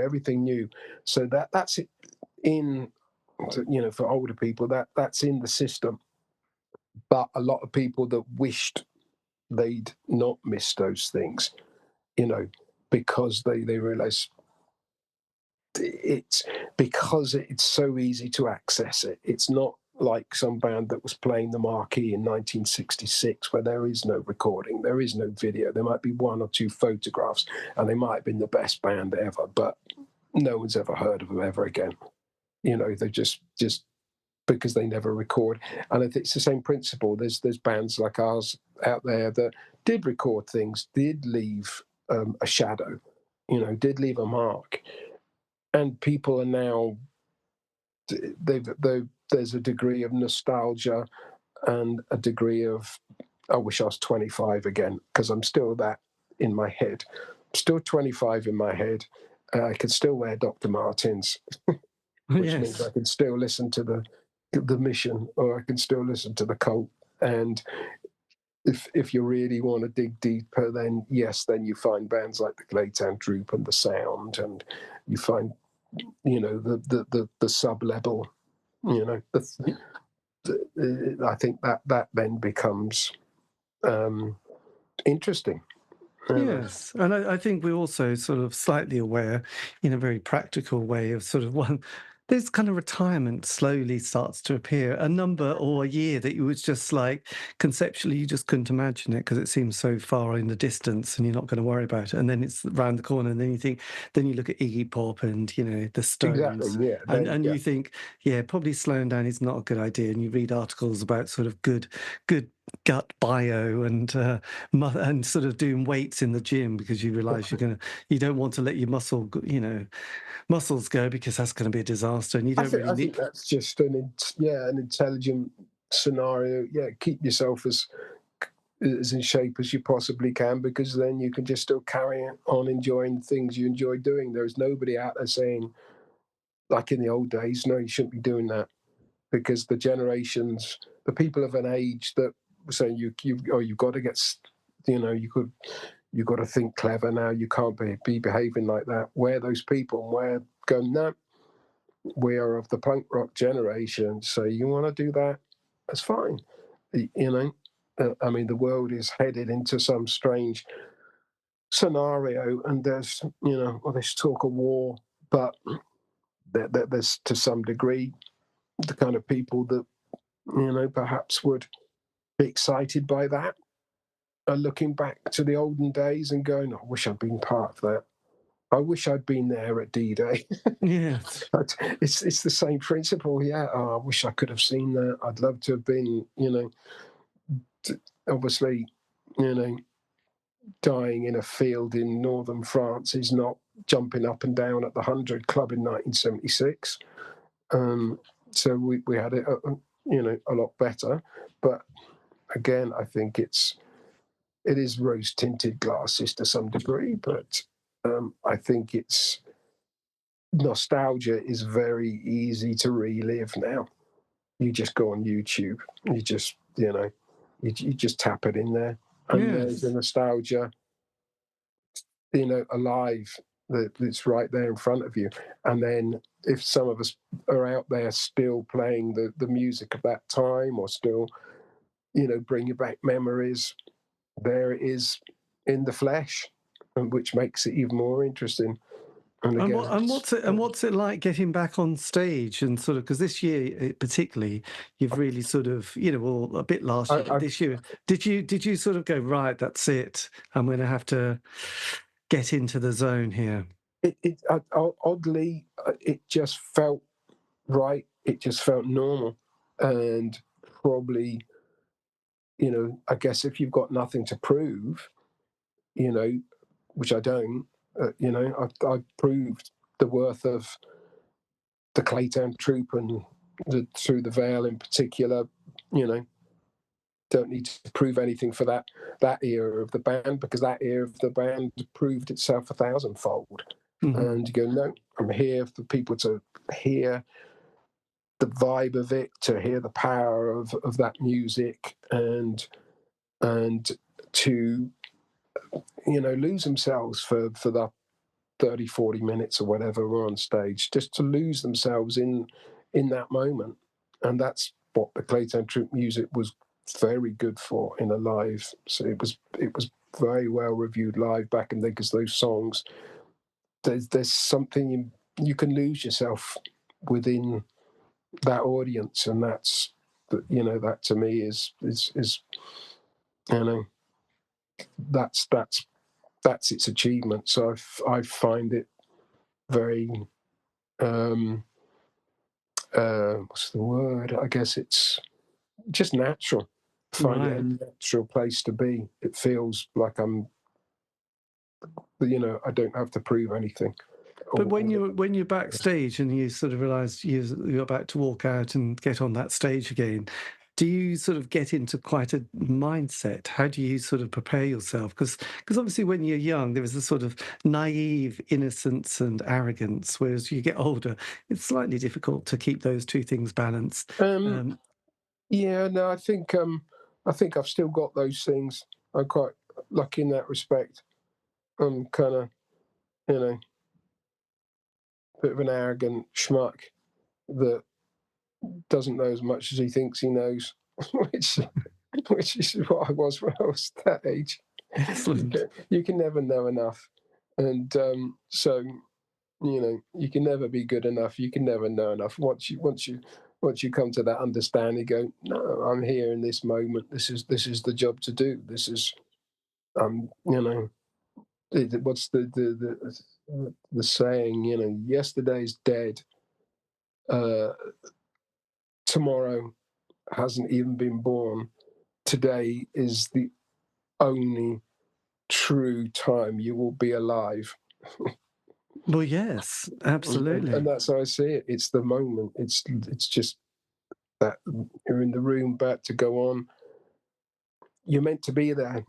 S3: everything new. So that's it in, for older people, that's in the system. But a lot of people that wished they'd not missed those things, because they realize it's because it's so easy to access it. It's not like some band that was playing the Marquee in 1966, where there is no recording, there is no video. There might be one or two photographs, and they might have been the best band ever, but no one's ever heard of them ever again. They're just because they never record. And I think it's the same principle. There's bands like ours out there that did record things, did leave a shadow, did leave a mark. And people are now, there's a degree of nostalgia and a degree of, I wish I was 25 again, because I'm still that in my head. I'm still 25 in my head. I can still wear Dr. Martens, which means I can still listen to the Mission, or I can still listen to the Cult. And if you really want to dig deeper, then you find bands like the Claytown Troupe and the Sound, and you find the sub level. I think that then becomes interesting.
S2: Yes, and I think we're also sort of slightly aware, in a very practical way, of sort of this kind of retirement slowly starts to appear, a number or a year that you was just like, conceptually, you just couldn't imagine it because it seems so far in the distance and you're not going to worry about it. And then it's around the corner, and then you look at Iggy Pop and, the Stones.
S3: Exactly, yeah.
S2: And you think, probably slowing down is not a good idea. And you read articles about sort of good gut bio and sort of doing weights in the gym, because you realize you don't want to let your muscles go, because that's going to be a disaster, and you don't
S3: I think that's just an intelligent scenario. Keep yourself as in shape as you possibly can, because then you can just still carry on enjoying things you enjoy doing. There's nobody out there saying, like in the old days, no, you shouldn't be doing that, because the generations, the people of an age that were saying you've got to get, you've got to think clever now. You can't be behaving like that. We're those people, and we're going, no, we are of the punk rock generation. So you want to do that? That's fine. I mean, the world is headed into some strange scenario, and there's, there's talk of war, but there's to some degree the kind of people that, perhaps would be excited by that are looking back to the olden days and going, I wish I'd been part of that. I wish I'd been there at D-Day.
S2: Yes.
S3: But it's the same principle. Yeah. Oh, I wish I could have seen that. I'd love to have been, obviously, dying in a field in northern France is not jumping up and down at the 100 Club in 1976. So we had it, a lot better. But again, I think it is rose-tinted glasses to some degree, but I think it's nostalgia is very easy to relive now. You just go on YouTube, you just, you just tap it in there, and there's the nostalgia, alive, that's right there in front of you. And then if some of us are out there still playing the music of that time, or still, bringing back memories, there it is in the flesh, and which makes it even more interesting. And again,
S2: what's it like getting back on stage, and sort of, because this year particularly, you've really sort of, well, a bit last year, but this year, did you sort of go, right, that's it, I'm going to have to get into the zone here?
S3: Oddly, it just felt right. It just felt normal, and probably, I guess if you've got nothing to prove, which I don't, I've proved the worth of the Claytown Troupe and Through the Veil in particular. Don't need to prove anything for that era of the band, because that era of the band proved itself 1,000-fold. Mm-hmm. And you go, no, I'm here for people to hear the vibe of it, to hear the power of that music, and to lose themselves for the 30, 40 minutes or whatever we're on stage, just to lose themselves in that moment. And that's what the Claytown Troupe music was very good for in a live. So it was very well reviewed live back in then, because those songs, there's something you can lose yourself within that audience, and that's that to me is that's its achievement. So I find it very what's the word? I guess it's just natural. Find it a natural place to be. It feels like I don't have to prove anything.
S2: But when you're backstage and you sort of realise you're about to walk out and get on that stage again, do you sort of get into quite a mindset? How do you sort of prepare yourself? Because obviously when you're young, there is a sort of naive innocence and arrogance, whereas you get older, it's slightly difficult to keep those two things balanced.
S3: Yeah, no, I think I've still got those things. I'm quite lucky in that respect. I'm kind of, bit of an arrogant schmuck that doesn't know as much as he thinks he knows, which is what I was when I was that age.
S2: Excellent.
S3: You can never know enough, and so you can never be good enough. You can never know enough. Once you come to that understanding, go, no, I'm here in this moment. This is the job to do. This is what's the saying? Yesterday's dead. Tomorrow hasn't even been born. Today is the only true time you will be alive.
S2: Well, yes, absolutely.
S3: And that's how I see it. It's the moment. It's just that you're in the room about to go on. You're meant to be there.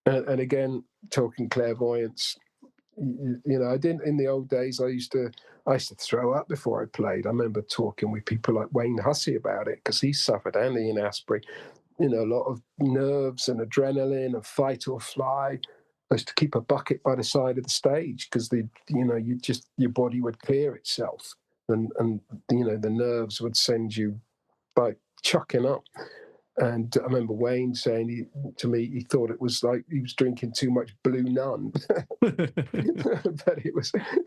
S3: And again, talking clairvoyance, I didn't, in the old days, I used to I used to throw up before I played. I remember talking with people like Wayne Hussey about it, because he suffered, and Ian Astbury, a lot of nerves and adrenaline and fight or fly. I used to keep a bucket by the side of the stage, because your body would clear itself, and the nerves would send you like chucking up. And I remember Wayne saying to me, he thought it was like he was drinking too much Blue Nun, but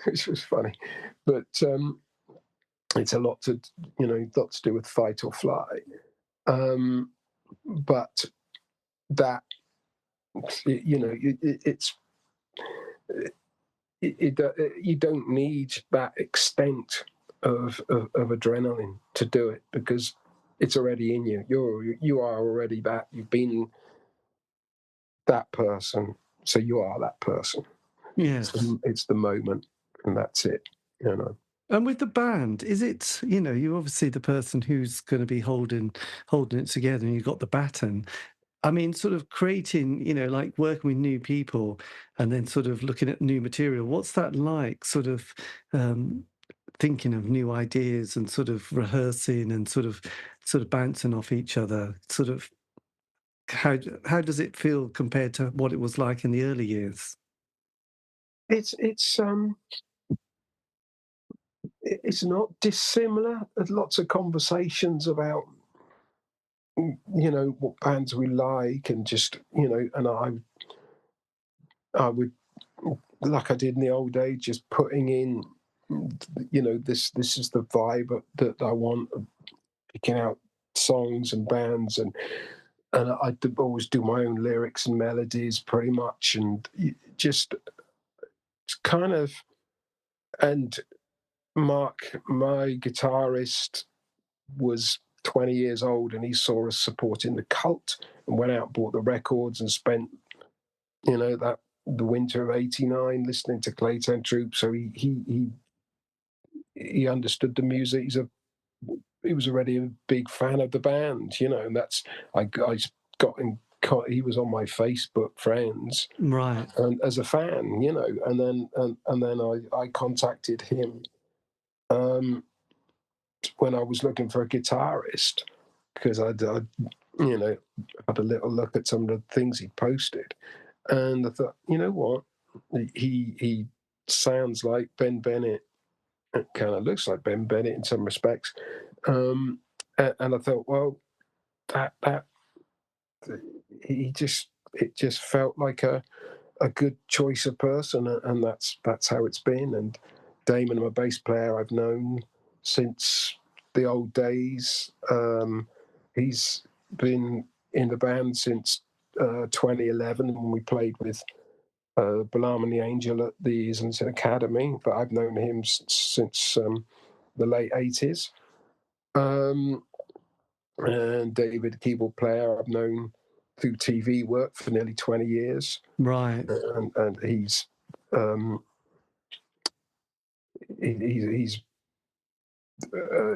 S3: which was funny. But it's a lot to do with fight or fly. But that you don't need that extent of adrenaline to do it, because it's already in you. You are already that. You've been that person, so you are that person.
S2: Yes.
S3: It's the moment, and that's it.
S2: And with the band, is it, you're obviously the person who's going to be holding it together, and you've got the baton. I mean, sort of creating, like working with new people and then sort of looking at new material. What's that like, sort of thinking of new ideas and sort of rehearsing and sort of bouncing off each other? Sort of how does it feel compared to what it was like in the early years?
S3: It's not dissimilar. There's lots of conversations about what bands we like, and just and I would, like I did in the old days, just putting in this is the vibe that I want, picking out songs and bands, and I always do my own lyrics and melodies pretty much, and just kind of. And Mark, my guitarist, was 20 years old, and he saw us supporting the Cult and went out, bought the records, and spent that the winter of '89 listening to Claytown Troupe. So he understood the music. He was already a big fan of the band, and that's I got in. He was on my Facebook friends,
S2: Right.
S3: and as a fan, and then I contacted him when I was looking for a guitarist, because I'd had a little look at some of the things he posted, and I thought, you know what, he sounds like Ben Bennett. It kind of looks like Ben Bennett in some respects, and I thought, well, that it just felt like a good choice of person, and that's how it's been. And Damon, my bass player, I've known since the old days. He's been in the band since 2011, when we played with Balaam and the Angel at the Islington Academy, but I've known him since the late 80s. And David, the keyboard player, I've known through TV work for nearly 20 years.
S2: Right.
S3: And he's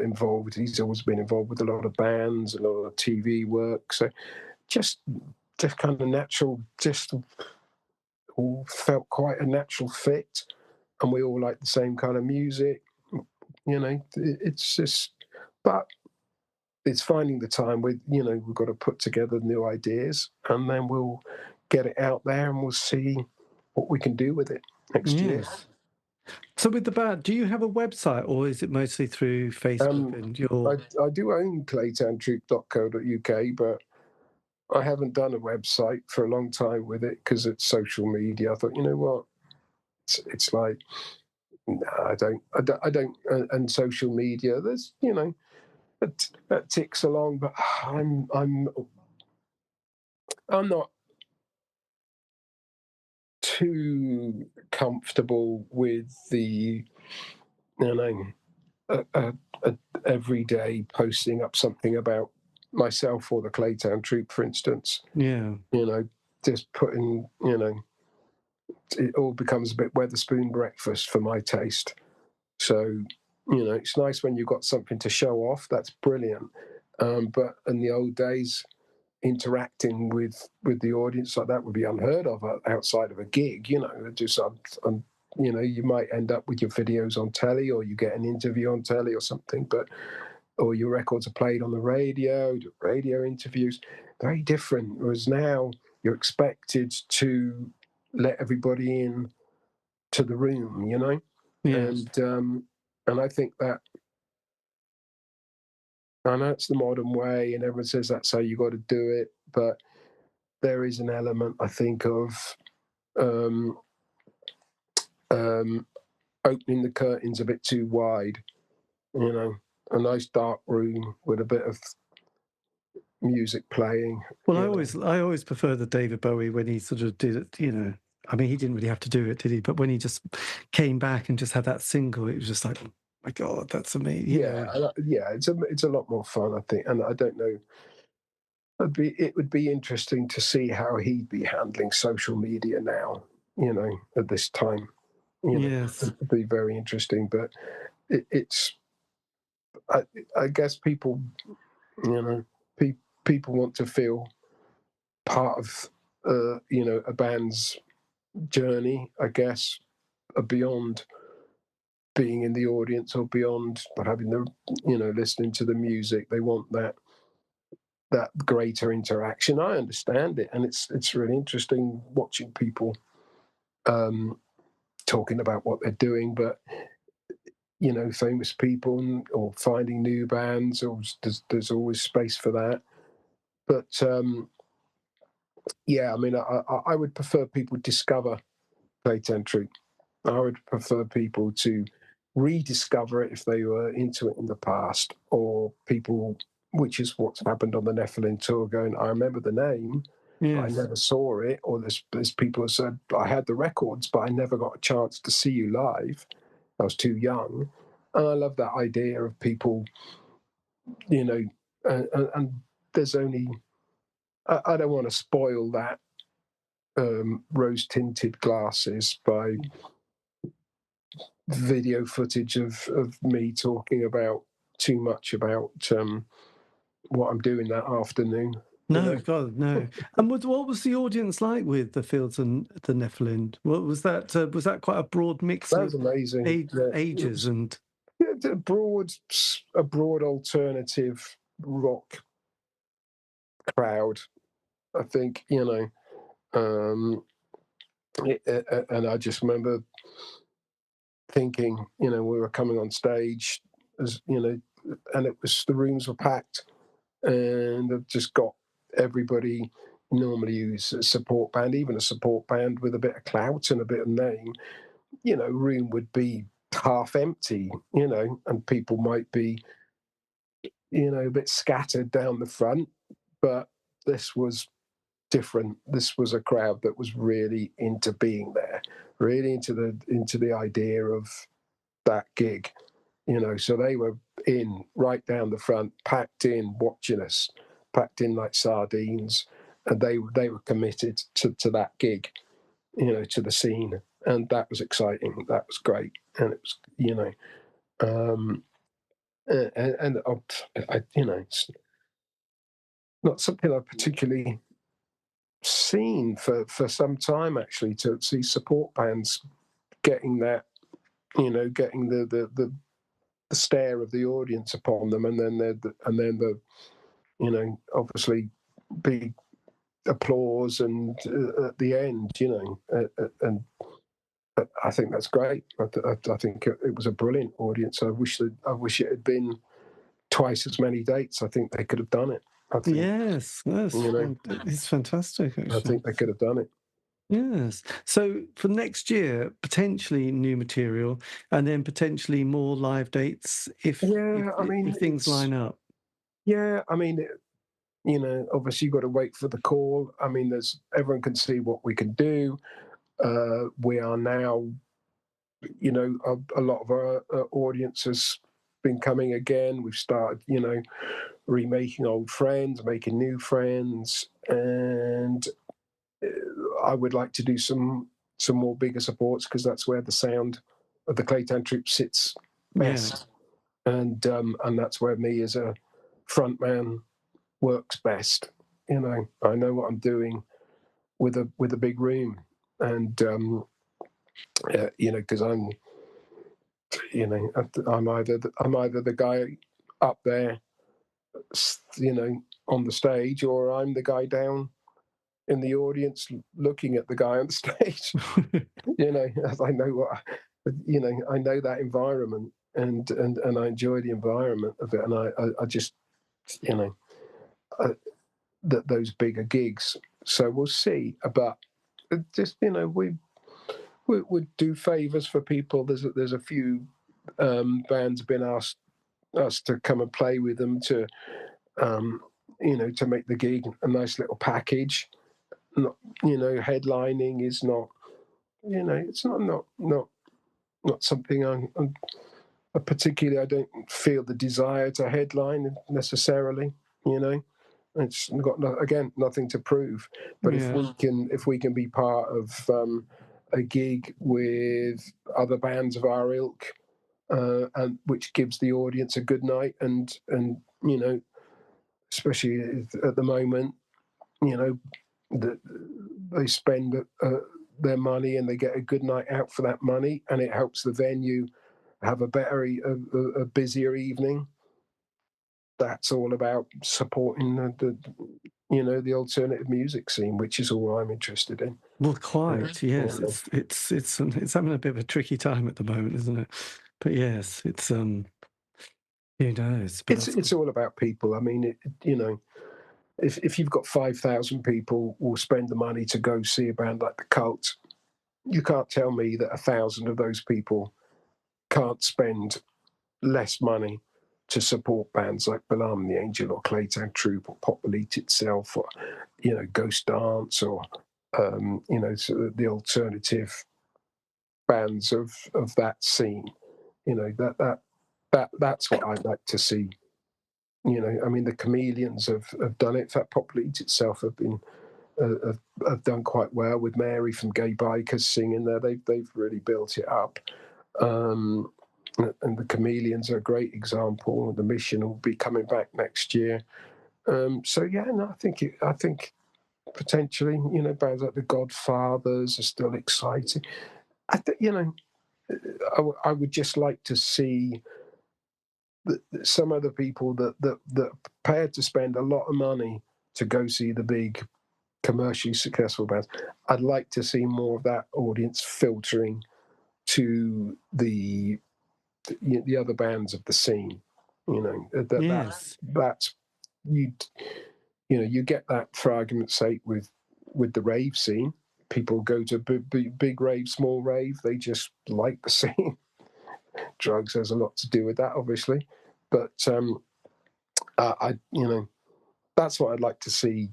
S3: involved. He's always been involved with a lot of bands, a lot of TV work. So just kind of natural, just all felt quite a natural fit. And we all like the same kind of music. It's just, but it's finding the time with, we've got to put together new ideas, and then we'll get it out there, and we'll see what we can do with it next year.
S2: So with the band, do you have a website, or is it mostly through Facebook and your...
S3: I do own claytowntroupe.co.uk, but I haven't done a website for a long time with it, because it's social media. I thought, you know what, it's like, no, I don't, and social media, there's, that ticks along, but I'm not too comfortable with the, every day posting up something about myself or the Claytown Troupe, for instance.
S2: Yeah.
S3: Just putting, it all becomes a bit Wetherspoon breakfast for my taste. So, it's nice when you've got something to show off. That's brilliant. But in the old days, interacting with the audience like that would be unheard of outside of a gig. Just I'm you might end up with your videos on telly, or you get an interview on telly or something, or your records are played on the radio, radio interviews, very different. Whereas now you're expected to let everybody in to the room,
S2: Yes.
S3: And I think that, I know it's the modern way, and everyone says that's how you got to do it, but there is an element, I think, of um, opening the curtains a bit too wide. A nice dark room with a bit of music playing.
S2: Well, I always prefer the David Bowie when he sort of did it, I mean, he didn't really have to do it, did he? But when he just came back and just had that single, it was just like, oh my God, that's amazing.
S3: It's a lot more fun, I think. And I don't know, it would be interesting to see how he'd be handling social media now, at this time.
S2: Yes.
S3: It would be very interesting. But I guess people, people want to feel part of, a band's journey, I guess, beyond being in the audience or beyond having the, listening to the music. They want that greater interaction. I understand it, and it's really interesting watching people talking about what they're doing, but famous people or finding new bands, or there's always space for that. But I mean, I would prefer people discover Claytown Troupe. I would prefer people to rediscover it if they were into it in the past, or people, which is what's happened on the Nephilim tour, going, I remember the name, but I
S2: Yes.
S3: never saw it. Or there's people who said, I had the records, but I never got a chance to see you live. I was too young. And I love that idea of people, and there's only, I don't want to spoil that rose-tinted glasses by video footage of me talking about too much about what I'm doing that afternoon.
S2: No, God, no. And what was the audience like with the Fields and the Nephilim? What was that? Was that quite a broad mix
S3: That was
S2: of
S3: amazing.
S2: ages and?
S3: A broad alternative rock crowd, I think. And I just remember thinking, we were coming on stage, and the rooms were packed, and I've just got everybody. Normally use a support band, even a support band with a bit of clout and a bit of name, room would be half empty, and people might be, a bit scattered down the front. But this was different. This was a crowd that was really into being there, really into the idea of that gig. So they were in right down the front, packed in, watching us, packed in like sardines, and they were committed to that gig, to the scene, and that was exciting. That was great, and it was, it's not something I've particularly seen for some time, actually, to see support bands getting that, getting the stare of the audience upon them, and then the obviously big applause and at the end, and I think that's great. I think it was a brilliant audience. I wish it had been twice as many dates. I think they could have done it. I think,
S2: Yes, it's fantastic. Actually,
S3: I think they could have done it.
S2: Yes. So for next year, potentially new material, and then potentially more live dates if things line up.
S3: Yeah, I mean, obviously you've got to wait for the call. I mean, everyone can see what we can do. We are now, a lot of our audience has been coming again. We've started, remaking old friends, making new friends, and I would like to do some more bigger supports, because that's where the sound of the Claytown Troupe sits best, and that's where me as a frontman works best. I know what I'm doing with a big room, and You know, because I'm either the guy up there, you know, on the stage, or I'm the guy down in the audience looking at the guy on the stage. You know, as I know I know that environment, and I enjoy the environment of it, and I just, you know, that those bigger gigs. So we'll see, but just, you know, we would do favors for people. There's a few bands been asked us to come and play with them to, you know, to make the gig a nice little package. Not, you know, headlining is not, you know, it's not something I'm particularly. I don't feel the desire to headline necessarily. You know, it's got again nothing to prove. But
S2: Yeah.
S3: if we can be part of a gig with other bands of our ilk, and which gives the audience a good night, and you know, especially at the moment, you know, they spend their money and they get a good night out for that money, and it helps the venue have a busier evening. That's all about supporting the you know, the alternative music scene, which is all I'm interested in.
S2: Well, quite, yes.
S3: Yeah.
S2: It's having a bit of a tricky time at the moment, isn't it? But yes, it's who knows? But
S3: It's all about people. I mean, you know, if you've got 5,000 people will spend the money to go see a band like the Cult, you can't tell me that 1,000 of those people can't spend less money to support bands like Balaam the Angel or Claytown Troupe or Pop Elite itself, or, you know, Ghost Dance, or you know, so the alternative bands of that scene. You know, that's what I'd like to see. You know, I mean, the Chameleons have done it. In fact, Pop Elite itself have done quite well with Mary from Gay Bikers singing there. They've really built it up. And the Chameleons are a great example. The Mission will be coming back next year. So yeah, no, I think potentially, you know, bands like the Godfathers are still exciting. I think, you know, I would just like to see some other people that are prepared to spend a lot of money to go see the big commercially successful bands. I'd like to see more of that audience filtering to the other bands of the scene. You know,
S2: yes,
S3: that's you know, you get that, for argument's sake, with the rave scene. People go to big rave, small rave. They just like the scene. Drugs has a lot to do with that, obviously, but I, you know, that's what I'd like to see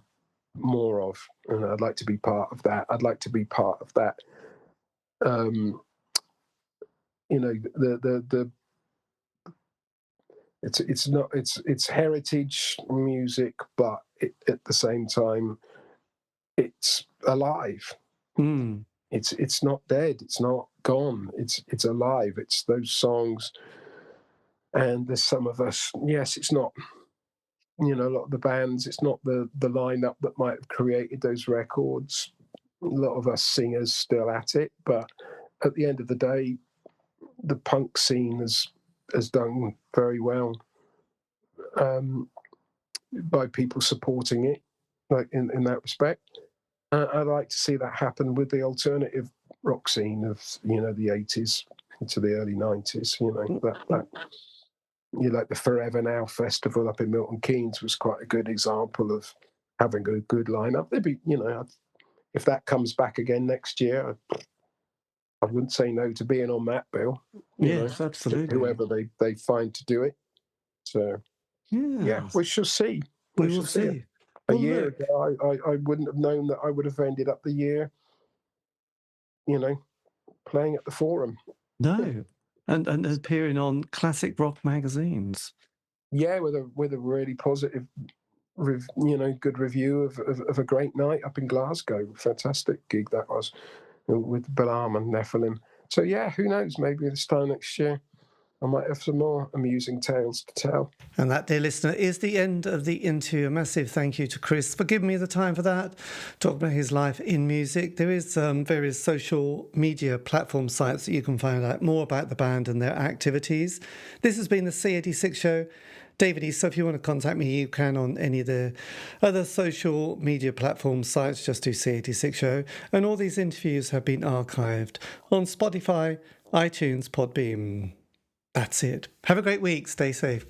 S3: more of, and I'd like to be part of that. I'd like to be part of that. You know, the it's heritage music, but at the same time, it's alive.
S2: mm.
S3: It's not dead. It's not gone. It's alive. It's those songs, and there's some of us. Yes, it's not. You know, a lot of the bands. It's not the lineup that might have created those records. A lot of us singers still at it, but at the end of the day, the punk scene has done very well by people supporting it, like in that respect. I'd like to see that happen with the alternative rock scene of, you know, the 80s into the early 90s. You know, that you know, like the Forever Now festival up in Milton Keynes was quite a good example of having a good lineup. There'd be, you know, if that comes back again next year, I wouldn't say no to being on that bill.
S2: Yes, absolutely.
S3: Whoever they find to do it. So yeah,
S2: Yes,
S3: we shall see.
S2: we will see.
S3: A
S2: Well,
S3: year
S2: look,
S3: ago, I wouldn't have known that I would have ended up the year, you know, playing at the Forum.
S2: no, and appearing on classic rock magazines.
S3: Yeah, with a really positive, you know, good review of a great night up in Glasgow. Fantastic gig that was with Balaam and Nephilim. So yeah, who knows? Maybe this time next year I might have some more amusing tales to tell.
S2: And that, dear listener, is the end of the interview. A massive thank you to Chris for giving me the time for that, talking about his life in music. There is various social media platform sites that you can find out more about the band and their activities. This has been the C86 show. David Eastaugh, if you want to contact me, you can on any of the other social media platform sites. Just do C86 show. And all these interviews have been archived on Spotify, iTunes, Podbean. That's it. Have a great week. Stay safe.